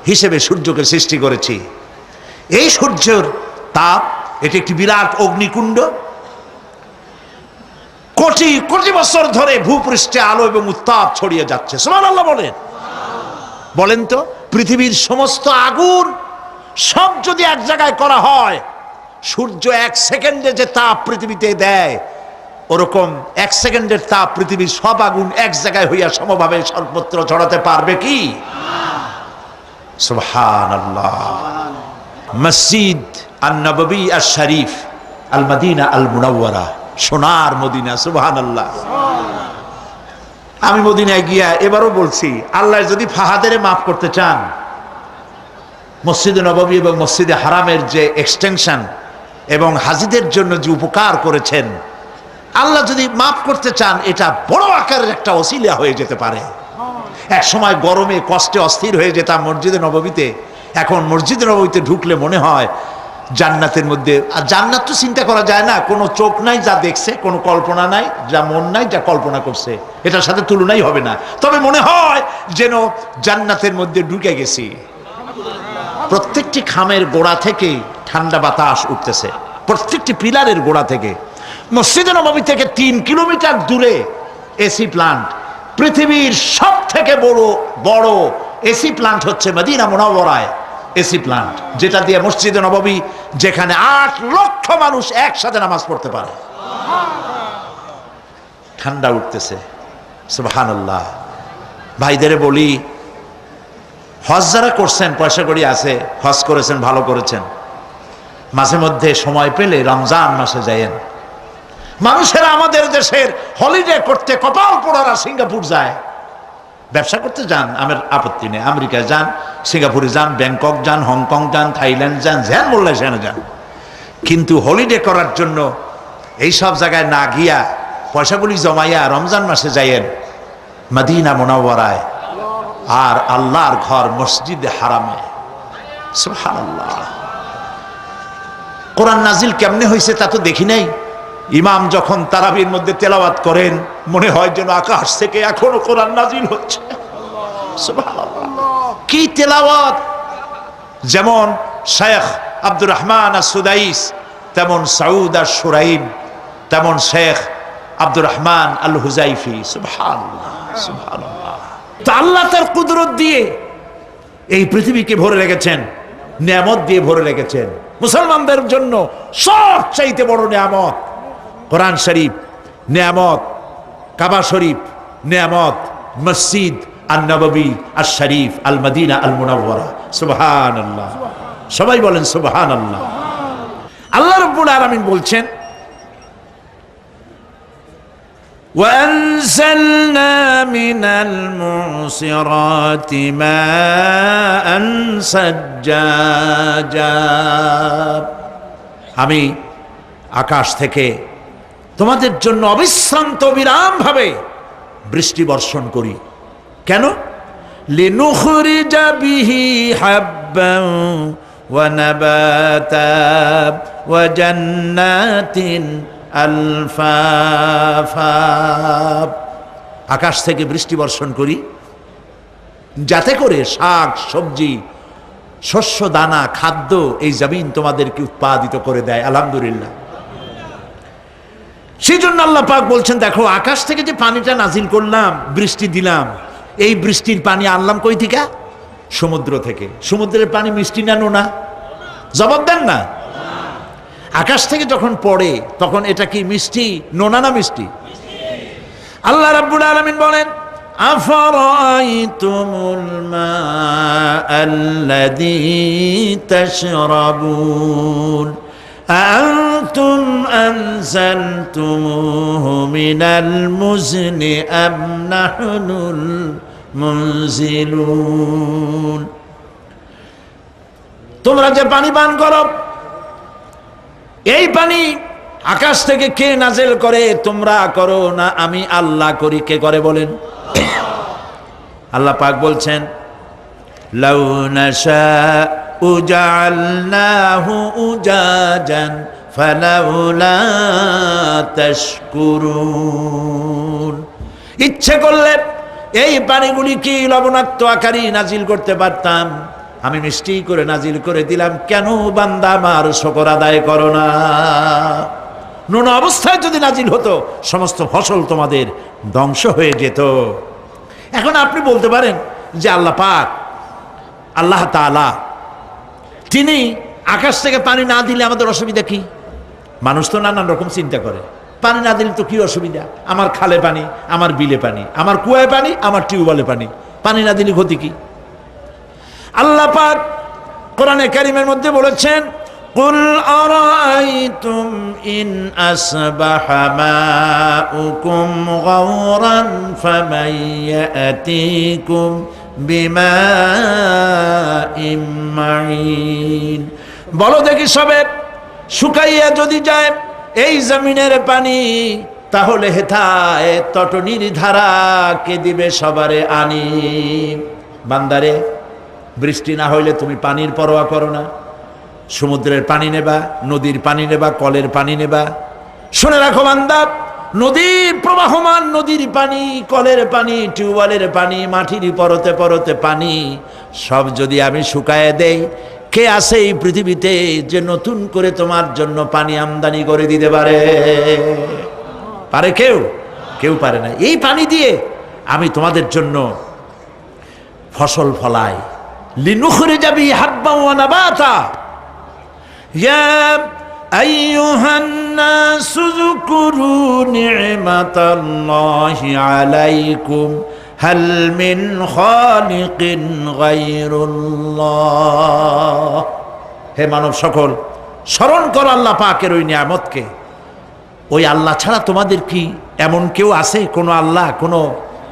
হিসেবে সূর্যকে সৃষ্টি করেছি। এই সূর্যের তাপ, এটি একটি বিরাট অগ্নিকুণ্ড। কোটি কোটি বছর ধরে ভূপৃষ্ঠে আলো এবং উত্তাপ ছড়িয়ে যাচ্ছে। সুবহানাল্লাহ বলেন। বলেন তো, পৃথিবীর সমস্ত আগুন সব যদি এক জায়গায় করা হয়, সূর্য এক সেকেন্ডে যে তাপ পৃথিবীতে দেয়, ওরকম এক সেকেন্ডের তাপ পৃথিবীর সব আগুন এক জায়গায় হইয়া সমভাবে সর্বত্র ছড়াতে পারবে কি? সুবহানাল্লাহ। মসজিদ আন-নববী আশ-শরীফ, আল মদিনা আল মুনাওয়ারা, সোনার মদিনা। সুবহানাল্লাহ। আমি মদিনায় গিয়া এবারও বলছি, আল্লাহ যদি ফাহাদেরে মাফ করতে চান, মসজিদে নববী এবং মসজিদে হারামের যে এক্সটেনশন এবং হাজিদের জন্য যে উপকার করেছেন, আল্লাহ যদি মাফ করতে চান, এটা বড় আকারের একটা ওসিলা হয়ে যেতে পারে। এক সময় গরমে কষ্টে অস্থির হয়ে যেতাম মসজিদে নববীতে, এখন মসজিদে নববীতে ঢুকলে মনে হয় জান্নাতের মধ্যে। আর জান্নাত তো চিন্তা করা যায় না, কোনো চোখ নাই যা দেখছে, কোনো কল্পনা নাই, যা মন নাই যা কল্পনা করছে, এটার সাথে তুলনাই হবে না। তবে মনে হয় যেন জান্নাতের মধ্যে ঢুকে গেছি। প্রত্যেকটি খামের গোড়া থেকে ঠান্ডা বাতাস উঠতেছে, প্রত্যেকটি পিলারের গোড়া থেকে। মসজিদে নববী থেকে 3 কিলোমিটার দূরে এসি প্লান্ট। পৃথিবীর সব থেকে বড় এসি প্লান্ট হচ্ছে মদিনা মুনাওয়ারায় এসি প্লান্ট, যেটা দিয়ে মসজিদে নববী, যেখানে 8 লক্ষ মানুষ একসাথে নামাজ পড়তে পারে, ঠান্ডা উঠতেছে। সুবহানাল্লাহ। ভাইদেরে বলি, হজ যারা করছেন, পয়সা কড়ি আছে, হজ করেছেন, ভালো করেছেন, মাঝে মধ্যে সময় পেলে রমজান মাসে যায়েন। মানুষেরা আমাদের দেশের হলিডে করতে কপাল পোড়ারা সিঙ্গাপুর যায়, ব্যবসা করতে যান, আমার আপত্তি নেই। আমেরিকায় যান, সিঙ্গাপুরে যান, ব্যাংকক যান, হংকং যান, থাইল্যান্ড যান, যেন বললে সেখানে যান। কিন্তু হলিডে করার জন্য এই সব জায়গায় না গিয়া পয়সাগুলি জমাইয়া রমজান মাসে যাইয়েন মদিনা মুনাওয়ারায়, আর আল্লাহর ঘর মসজিদে হারামে। সুবহানাল্লাহ। কোরআন নাজিল কেমনে হয়েছে তা তো দেখি নাই। ইমাম যখন তারাবির মধ্যে তেলাওয়াত করেন, মনে হয় যেন আকাশ থেকে এখনো কোরআন নাজিল হচ্ছে। সুবহানাল্লাহ। কি তেলাওয়াত! যেমন শেখ আব্দুর রহমান আস-সুদাইস, তেমন সাউদ আশ-শুরাইম, তেমন শেখ আব্দুর রহমান আল হুজাইফি। সুবহানাল্লাহ, সুবহানাল্লাহ। তো আল্লাহ তার কুদরত দিয়ে এই পৃথিবীকে ভরে রেখেছেন, নিয়ামত দিয়ে ভরে রেখেছেন। মুসলমানদের জন্য সবচাইতে বড় নিয়ামত কোরআন শরীফ নিয়ামত, কাবা শরীফ নিয়ামত, মসজিদ আন-নববী আশ-শরীফ আল মদিনা আল মুনাওয়ারা। সুবহানাল্লাহ, সবাই বলেন সুবহানাল্লাহ। আল্লাহ রাব্বুল আলামিন বলছেন, وأنزلنا من المعصرات ماء ثجاجا। আমি আকাশ থেকে তোমাদের জন্য অবিশ্রান্ত বিরাম ভাবে বৃষ্টি বর্ষণ করি। কেন? লিনুখরিজা বিহি হাব্বান ওয়া নাবাতা ওয়া জান্নাতিন আলফাফা। আকাশ থেকে বৃষ্টি বর্ষণ করি যাতে করে শাক সবজি শস্য দানা খাদ্য এই জমিন তোমাদেরকে উৎপাদিত করে দেয়। আলহামদুলিল্লাহ। সেই জন্য আল্লাহ পাক বলছেন, দেখো আকাশ থেকে যে পানিটা নাজিল করলাম, বৃষ্টি দিলাম, এই বৃষ্টির পানি আনলাম কই থেকে? সমুদ্র থেকে। সমুদ্রের পানি মিষ্টি না নোনা? জবাব দেন না। আকাশ থেকে যখন পড়ে তখন এটা কি মিষ্টি, নোনা না মিষ্টি? আল্লাহ রাব্বুল আলামিন বলেন, আফারাআইতুমুল মাআল্লাযী তাশরাবুন আনতুম আনজালতুমুহু মিনাল মুজনি আম নাহনুল মুনজিলুন। তোমরা যে পানি পান করো, এই পানি আকাশ থেকে কে নাজিল করে? তোমরা করো না আমি আল্লাহ করি? কে করে বলেন? আল্লাহ পাক বলছেন, লাউ নাশাউ জাআলনাহু উজাজান ফালাউলা তাশকুরুন। ইচ্ছে করলে এই পানিগুলি কি লবণাক্ত আকারে নাজিল করতে পারতাম, আমি মিষ্টি করে নাজিল করে দিলাম। কেন বান্দা আমার শুকর আদায় করো না? নোনা অবস্থায় যদি নাজিল হতো সমস্ত ফসল তোমাদের ধ্বংস হয়ে যেত। এখন আপনি বলতে পারেন যে আল্লাহ পাক, আল্লাহ তাআলা তিনি আকাশ থেকে পানি না দিলে আমাদের অসুবিধা কি? মানুষ তো নানান রকম চিন্তা করে, পানি না দিলে তো কি অসুবিধা? আমার খালে পানি, আমার বিলে পানি, আমার কুয়ায় পানি, আমার টিউবওয়েলে পানি, পানি না দিলে ক্ষতি কি? আল্লাহ পাক কোরআনে কারীমের মধ্যে বলেছেন, কুল আরাআইতুম ইন আসবাহা মাউকুম গাওরান ফামান ইয়াতিকুম বিমাইম মাইন। বলো দেখি সবে, শুকাইয়া যদি যায় এই জমিনের পানি, তাহলে হেথায় তটনির ধারা কে দিবে সবারে আনি। বান্দারে, বৃষ্টি না হইলে তুমি পানির পরোয়া করো না। সমুদ্রের পানি নেবা, নদীর পানি নেবা, কলের পানি নেবা। শুনে রাখো বান্দা, নদীর প্রবাহমান নদীর পানি, কলের পানি, টিউবওয়েলের পানি, মাটির পরতে পরতে পানি সব যদি আমি শুকায় দেই, কে আছে এই পৃথিবীতে যে নতুন করে তোমার জন্য পানি আমদানি করে দিতে পারে? পারে কেউ? কেউ পারে না। এই পানি দিয়ে আমি তোমাদের জন্য ফসল ফলাই। লিনুখরিজা বিহি হাব্বান ওয়া নাবাতা। ইয়া আইয়ুহান নাসু যকুরু নি'মাতাল্লাহি আলাইকুম হাল মিন খালিকিন গায়রুল্লাহ। হে মানব সকল, স্মরণ করো আল্লাহ পাকের ওই নিয়ামতকে। ওই আল্লাহ ছাড়া তোমাদের কি এমন কেউ আছে? কোন আল্লাহ, কোন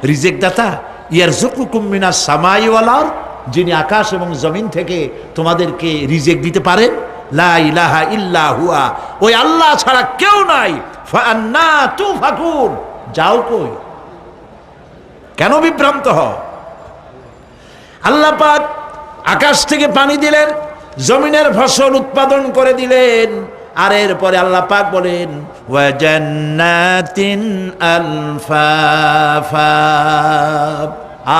রিজিক দাতা? ইয়ারযুকুকুম মিনাস সামাই ওয়াল আরদ, যিনি আকাশ এবং জমিন থেকে তোমাদেরকে রিজিক দিতে পারেন। লা ইলাহা ইল্লা হুয়া, ওই আল্লাহ ছাড়া কেউ নাই। ফাআন্না তুফাকুন, যাও কই? কেন বিভ্রান্ত হও? আল্লাহ পাক আকাশ থেকে পানি দিলেন, জমিনের ফসল উৎপাদন করে দিলেন, আর এরপরে আল্লাহ পাক বলেন, ওয়া জান্নাতিন আলফাফা,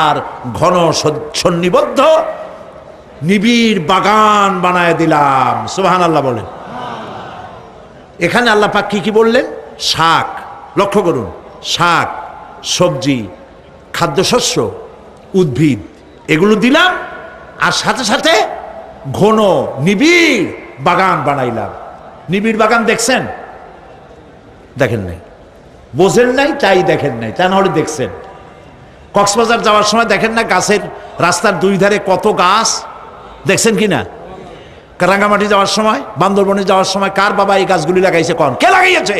আর ঘন সন্নিবদ্ধ নিবিড় বাগান বানায় দিলাম। সুবহানাল্লাহ বলেন। এখানে আল্লাহ পাক কি কি বললেন? শাক, লক্ষ্য করুন, শাক সবজি খাদ্যশস্য উদ্ভিদ এগুলো দিলাম, আর সাথে সাথে ঘন নিবিড় বাগান বানাইলাম। নিবিড় বাগান দেখছেন? দেখেন নাই, বোঝেন নাই, তাই দেখেন নাই, তা নাহলে দেখছেন। কক্সবাজার যাওয়ার সময় দেখেন না গাছের রাস্তার দুই ধারে কত গাছ, দেখছেন কি না? রাঙ্গামাটি যাওয়ার সময়, বান্দরবনে যাওয়ার সময় কার বাবা এই গাছগুলি লাগাইছে? কোন কে লাগিয়েছে?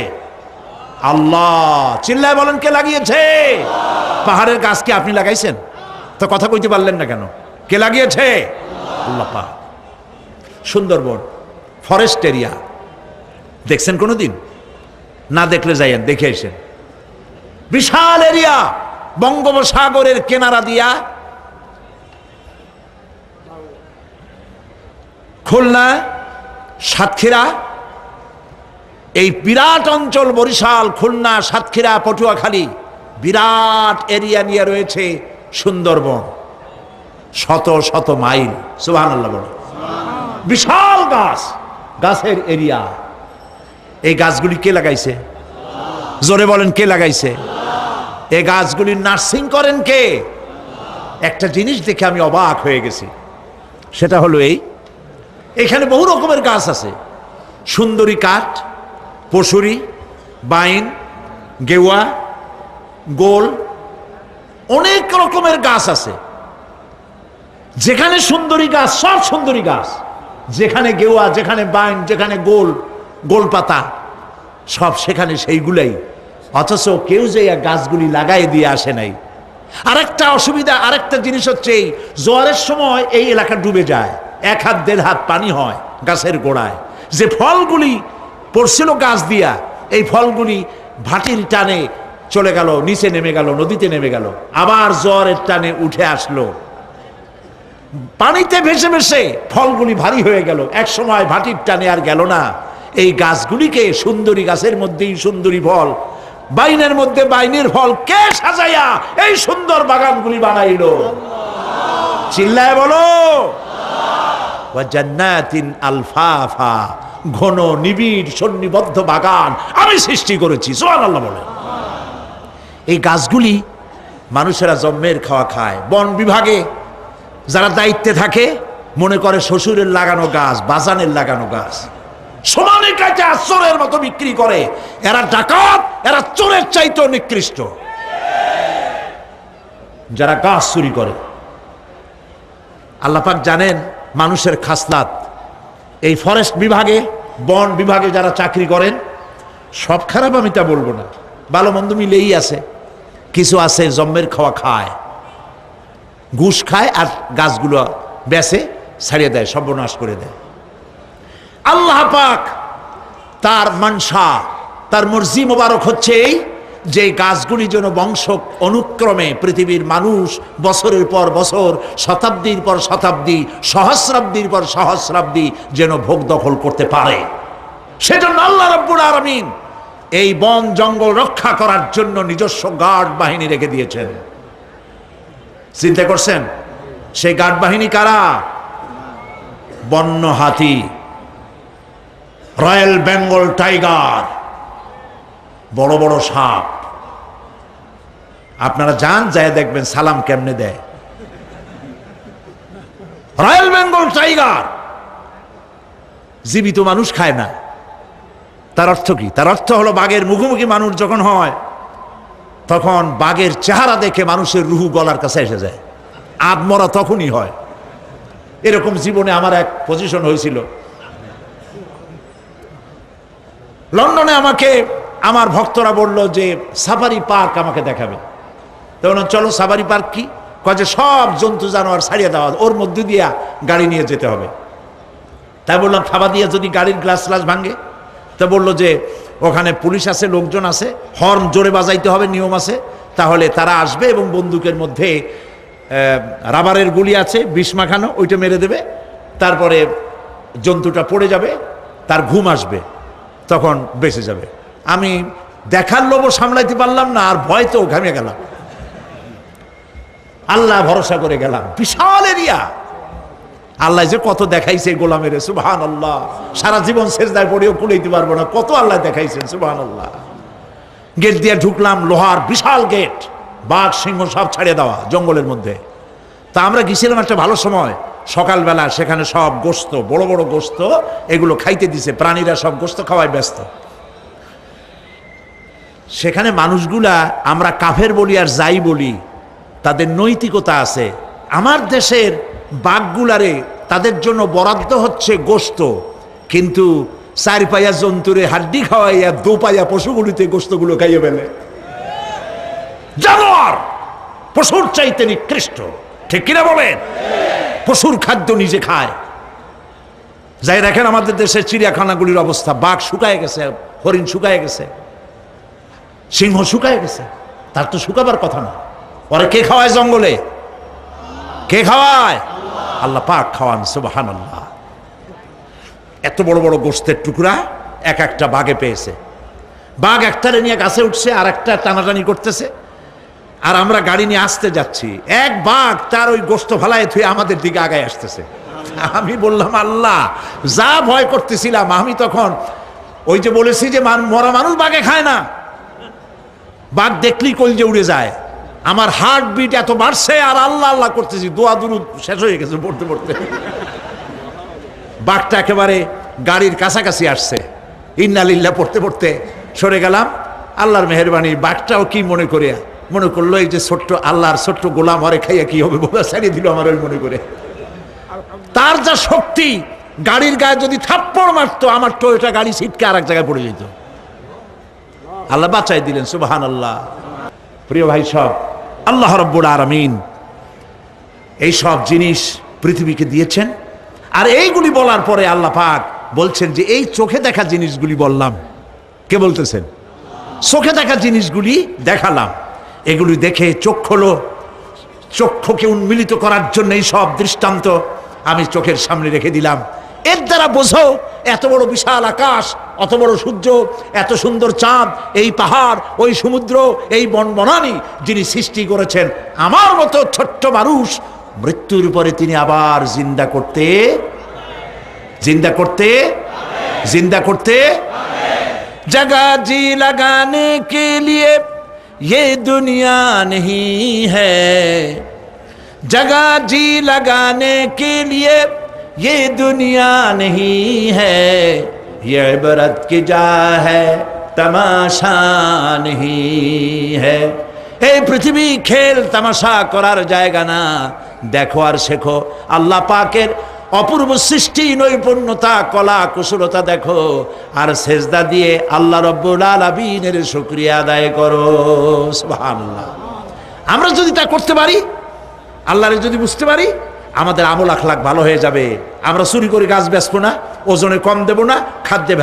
আল্লাহ। চিল্লায় বলেন কে লাগিয়েছে? পাহাড়ের গাছ কি আপনি লাগাইছেন? তো কথা কইতে পারলেন না কেন? কে লাগিয়েছে? আল্লাহ পাক। সুন্দরবন ফরেস্ট এরিয়া দেখছেন কোনোদিন? না দেখলে যাইয়েন, দেখে আসেন। বিশাল এরিয়া, বঙ্গোপসাগরের কিনারা দিয়া খুলনা, সাতক্ষীরা, এই বিরাট অঞ্চল, বরিশাল, খুলনা, সাতক্ষীরা, পটুয়াখালী, বিরাট এরিয়া নিয়ে রয়েছে সুন্দরবন। শত শত মাইল, সুবহানাল্লাহ বলে। বিশাল গাছ, গাছের এরিয়া। এই গাছগুলি কে লাগাইছে? জোরে বলেন কে লাগাইছে? এই গাছগুলির নার্সিং করেন কে? একটা জিনিস দেখে আমি অবাক হয়ে গেছি, সেটা হলো এখানে বহু রকমের গাছ আছে। সুন্দরী কাঠ, পশুরি, বাইন, গেওয়া, গোল, অনেক রকমের গাছ আছে। যেখানে সুন্দরী গাছ, সব সুন্দরী গাছ। যেখানে গেওয়া, যেখানে বাইন, যেখানে গোল, গোলপাতা, সব সেখানে সেইগুলাই। অথচ কেউ যে গাছগুলি লাগাই দিয়ে আসে নাই। আরেকটা অসুবিধা, আরেকটা জিনিস হচ্ছে এই জোয়ারের সময় এই এলাকা ডুবে যায়, 1 হাত 1.5 হাত পানি হয় গাছের গোড়ায়। যে ফলগুলি পড়ছিল গাছ দিয়া, এই ফলগুলি ভাটির টানে চলে গেল, নিচে নেমে গেল, নদীতে নেমে গেল, আবার জোয়ারের টানে উঠে আসলো, পানিতে ভেসে ভেসে ফলগুলি ভারী হয়ে গেল। এক সময় ভাটির টানে আর গেল না। এই গাছগুলিকে, সুন্দরী গাছের মধ্যেই সুন্দরী ফল, বাইনের মধ্যে বাইনের ফল কে সাজাইয়া এই সুন্দর বাগানগুলি বানাইলো? চিল্লায় বলো। ওয়া জান্নাতিন আলফাফা, ঘন নিবিড় সন্নিবদ্ধ বাগান আমি সৃষ্টি করেছি। সুবহানাল্লাহ বলে। এই গাছগুলি মানুষেরা জন্মের খাওয়া খায়। বন বিভাগে যারা দায়িত্বে থাকে মনে করে শ্বশুরের লাগানো গাছ, বাজানের লাগানো গাছ, সমানে কাছে চোরের মতো বিক্রি করে। এরা ডাকাত, এরা চোরের চাইতেও নিকৃষ্ট যারা গাছ চুরি করে। আল্লাহ পাক জানেন মানুষের খাসলাত। এই ফরেস্ট বিভাগে, বন বিভাগে যারা চাকরি করেন, সব খারাপ আমি তা বলবো না, ভালো মন্দ মিলেই আছে। কিছু আছে জন্মের খাওয়া খায়, ঘুষ খায় আর গাছগুলো বেচে ছাড়িয়ে দেয়, সর্বনাশ করে দেয়। আল্লাহ পাক তার মানসা, তার মর্জি মোবারক হচ্ছে এই যে গাছগুলি যেন বংশ অনুক্রমে পৃথিবীর মানুষ বছরের পর বছর, শতাব্দীর পর শতাব্দী, সহস্রাব্দীর পর সহস্রাব্দী যেন ভোগ দখল করতে পারে। সেজন্য আল্লাহ রাব্বুল আলামিন এই বন জঙ্গল রক্ষা করার জন্য নিজস্ব গার্ড বাহিনী রেখে দিয়েছেন। চিন্তা করছেন সেই গার্ড বাহিনী কারা? বন্য হাতি, রয়্যাল বেঙ্গল টাইগার, বড় বড় সাপ। আপনারা যান, যায় দেখবেন সালাম কেমনে দেয়। রয়্যাল বেঙ্গল টাইগার জীবিত মানুষ খায় না। তার অর্থ কি? তার অর্থ হলো বাঘের মুখোমুখি মানুষ যখন হয় তখন বাঘের চেহারা দেখে মানুষের রুহু গলার কাছে এসে যায়। আদমরা তখনই হয়। এরকম জীবনে আমার এক পজিশন হয়েছিল। লন্ডনে আমাকে আমার ভক্তরা বলল যে সাফারি পার্ক আমাকে দেখাবে। তখন চলো সাফারি পার্ক কি? কয় যে সব জন্তু জানোয়ার ছাড়িয়ে দেওয়া, ওর মধ্যে দিয়া গাড়ি নিয়ে যেতে হবে। তাই বললাম থাবা দিয়ে যদি গাড়ির গ্লাস গ্লাস ভাঙে? তা বললো যে ওখানে পুলিশ আছে, লোকজন আছে, হর্ন জোরে বাজাইতে হবে, নিয়ম আছে, তাহলে তারা আসবে এবং বন্দুকের মধ্যে রাবারের গুলি আছে, বিষ মাখানো, ওইটা মেরে দেবে। তারপরে জন্তুটা পড়ে যাবে, তার ঘুম আসবে, তখন বেঁচে যাবে। আমি দেখার লোভ সামলাইতে পারলাম না, আর ভয়তো ঘামে গেলাম। আল্লাহ ভরসা করে গেলাম। বিশাল এরিয়া, আল্লাহ যে কত দেখাইছে গোলামের, সুবহানাল্লাহ। সারা জীবন সেজদায় পড়েও কুলাইতে পারবো না, কত আল্লাহ দেখাইছেন, সুবহানাল্লাহ। গেট দিয়ে ঢুকলাম, লোহার বিশাল গেট, বাঘ সিংহ সব ছাড়িয়ে দেওয়া জঙ্গলের মধ্যে। তা আমরা গেছিলাম একটা ভালো সময়, সকালবেলা সেখানে সব গোস্ত, বড় বড় গোস্ত, এগুলো খাইতে দিছে। প্রাণীরা সব গোস্ত খাওয়ায় ব্যস্ত। সেখানে মানুষগুলা, আমরা কাফের বলি আর যাই বলি, তাদের নৈতিকতা আছে। আমার দেশের বাঘগুলারে তাদের জন্য বরাদ্দ হচ্ছে গোস্ত, কিন্তু 4 পায়া জন্তুরে হাড্ডি খাওয়াইয়া 2 পায়া পশুগুলিতে গোস্তগুলো খাইয়ে ফেলে। জানোয়ার পশুর চাইতে নিকৃষ্ট, ঠিক কিনা বলেন? পশুর খাদ্য নিজে খায়। যাই দেখেন আমাদের দেশের চিড়িয়াখানাগুলির অবস্থা, বাঘ শুকায় গেছে, হরিণ শুকায় গেছে, সিংহ শুকায় গেছে। তার তো শুকাবার কথা না। ওরা কে খাওয়ায় জঙ্গলে? কে খাওয়ায়? আল্লাহ পাক খাওয়ান, সুবহানাল্লাহ। এত বড় বড় গোস্তের টুকরা এক একটা বাঘে পেয়েছে। বাঘ একটারে নিয়ে গাছে উঠছে, আর একটা টানাটানি করতেছে, আর আমরা গাড়ি নিয়ে আসতে যাচ্ছি। এক বাঘ তার ওই গোস্ত ফালায় থুয়ে আমাদের দিকে আগায় আসতেছে। আমি বললাম, আল্লাহ, যা ভয় করতেছিলাম আমি তখন, ওই যে বলেছি যে মরা মানুষ বাঘে খায় না, বাঘ দেখলেই কলজে উড়ে যায়। আমার হার্ট বিট এত বাড়ছে, আর আল্লাহ আল্লাহ করতেছি, দোয়া দুরুদ শেষ হয়ে গেছে পড়তে পড়তে। বাঘটা একেবারে গাড়ির কাছাকাছি আসছে, ইন্না লিল্লাহ পড়তে পড়তে সরে গেলাম। আল্লাহর মেহেরবানি, বাঘটাও কি মনে করলো এই যে ছোট্ট আল্লাহর ছোট্ট গোলাম, হরে খাইয়া কি হবে বলে ছাড়িয়ে দিল আমার ওই মনে করে। তার যা শক্তি, গাড়ির গায়ে যদি থাপ্পড় মারতো, আমার টয়োটা গাড়ি ছিটকে আর এক জায়গায় পড়ে যেত। আল্লাহ বাঁচাই দিলেন, সুবহানাল্লাহ। প্রিয় ভাই সব, আল্লাহ রাব্বুল আলামিন এই সব জিনিস পৃথিবীকে দিয়েছেন। আর এইগুলি বলার পরে আল্লাহ পাক বলছেন যে এই চোখে দেখা জিনিসগুলি বললাম। কে বলতেছেন? চোখে দেখা জিনিসগুলি দেখালাম। এগুলি দেখে চোখ হলো, চক্ষুকে উন্মিলিত করার জন্য এই সব দৃষ্টান্ত আমি চোখের সামনে রেখে দিলাম। এর দ্বারা বোঝো, এত বড় বিশাল আকাশ, অত বড় সূর্য, এত সুন্দর চাঁদ, এই পাহাড়, ওই সমুদ্র, এই বনবনানী যিনি সৃষ্টি করেছেন, আমার মতো ছোট্ট মানুষ মৃত্যুর পরে তিনি আবার জিন্দা করতে जगह जी लगाने के लिए ये दुनिया नहीं है, जगह जी लगाने के लिए ये दुनिया नहीं है, ये इबरत की जा है तमाशा नहीं है। এই পৃথিবী খেল তামাশা করার জায়গা না, দেখো আর শেখো আল্লাহ পাকের অপূর্ব সৃষ্টি, নৈপুণ্যতা, কলা কুশলতা দেখো, আর সেজদা দিয়ে আল্লাহ রাব্বুল আলামিনের শুকরিয়া আদায় করো। সুবহানাল্লাহ। আমরা যদি তা করতে পারি, আল্লাহরে যদি বুঝতে পারি, আমাদের আমল আখলাক ভালো হয়ে যাবে। আমরা চুরি করে গাছ বেচবো না, ওজনে কম দেব না, খাদ্যে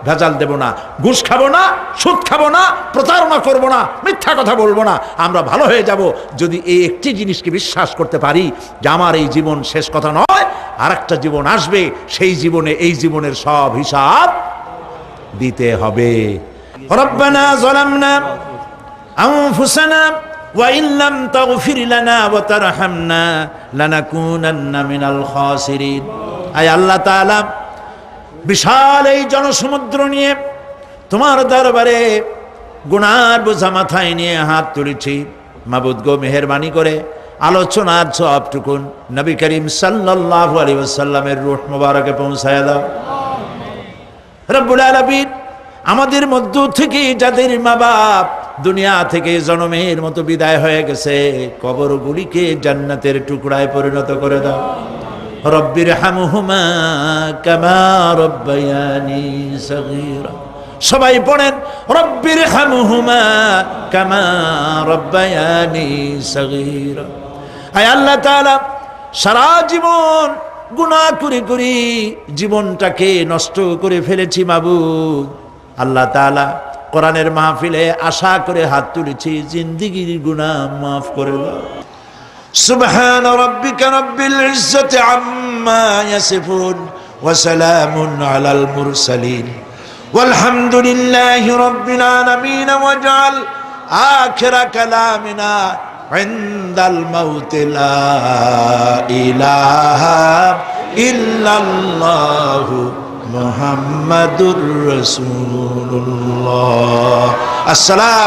ভেজাল দেব না, ঘুষ খাবো না, সুদ খাবো না, প্রতারণা করবো না, মিথ্যা কথা বলবো না। আমরা ভালো হয়ে যাব যদি এই একটি জিনিসকে বিশ্বাস করতে পারি যে আমার এই জীবন শেষ কথা নয়, আর একটা জীবন আসবে, সেই জীবনে এই জীবনের সব হিসাব দিতে হবে। রব্বানা যালামনা আনফুসানা وَإِن لَّمْ تَغْفِرْ لَنَا وَتَرْحَمْنَا لَنَكُونَنَّ مِنَ الْخَاسِرِينَ। আয় আল্লাহ তাআলা, বিশাল এই জনসমুদ্র নিয়ে তোমার দরবারে গুনার বোঝা মাথায় নিয়ে হাত তুলেছি। মাবুদ গো, মেহেরবানি করে আলোচনার সবটুকুন নবী করিম সাল্লাল্লাহু আলাইহি ওয়াসাল্লামের রূহ মুবারকে পৌঁছায় দাও। রব্বুল আলামিন, আমাদের মধ্য থেকে যাদের মা বাপ দুনিয়া থেকে জনমের মতো বিদায় হয়ে গেছে, কবরগুলিকে জান্নাতের টুকরায় পরিণত করে দাও। রব্বির হামহুমা কামা রব্বায়ানি সগীরা। সবাই পড়েন, রব্বির হামহুমা কামা রব্বায়ানি সগীরা। আয় আল্লাহ তাআলা, সারা জীবন গুনাহ করে করে জীবনটাকে নষ্ট করে ফেলেছি মাবুদ। আল্লাহ তাআলা, কোরআনের মাহফিলে আশা করে হাত তুলেছি, জিন্দেগীর গুনাহ মাফ করে দাও। সুবহান রাব্বিকা রাব্বিল ইজ্জাতি আম্মা ইয়াসিফুন ওয়া সালামুন আলাল মুরসালিন ওয়ালহামদুলিল্লাহি রাব্বিল আলামিন। ওয়াজআল আখিরা কালামিনা ইনদাল মাউত লা ইলাহা ইল্লাল্লাহু মুহাম্মাদুর রাসূলুল্লাহ। আসসালাম।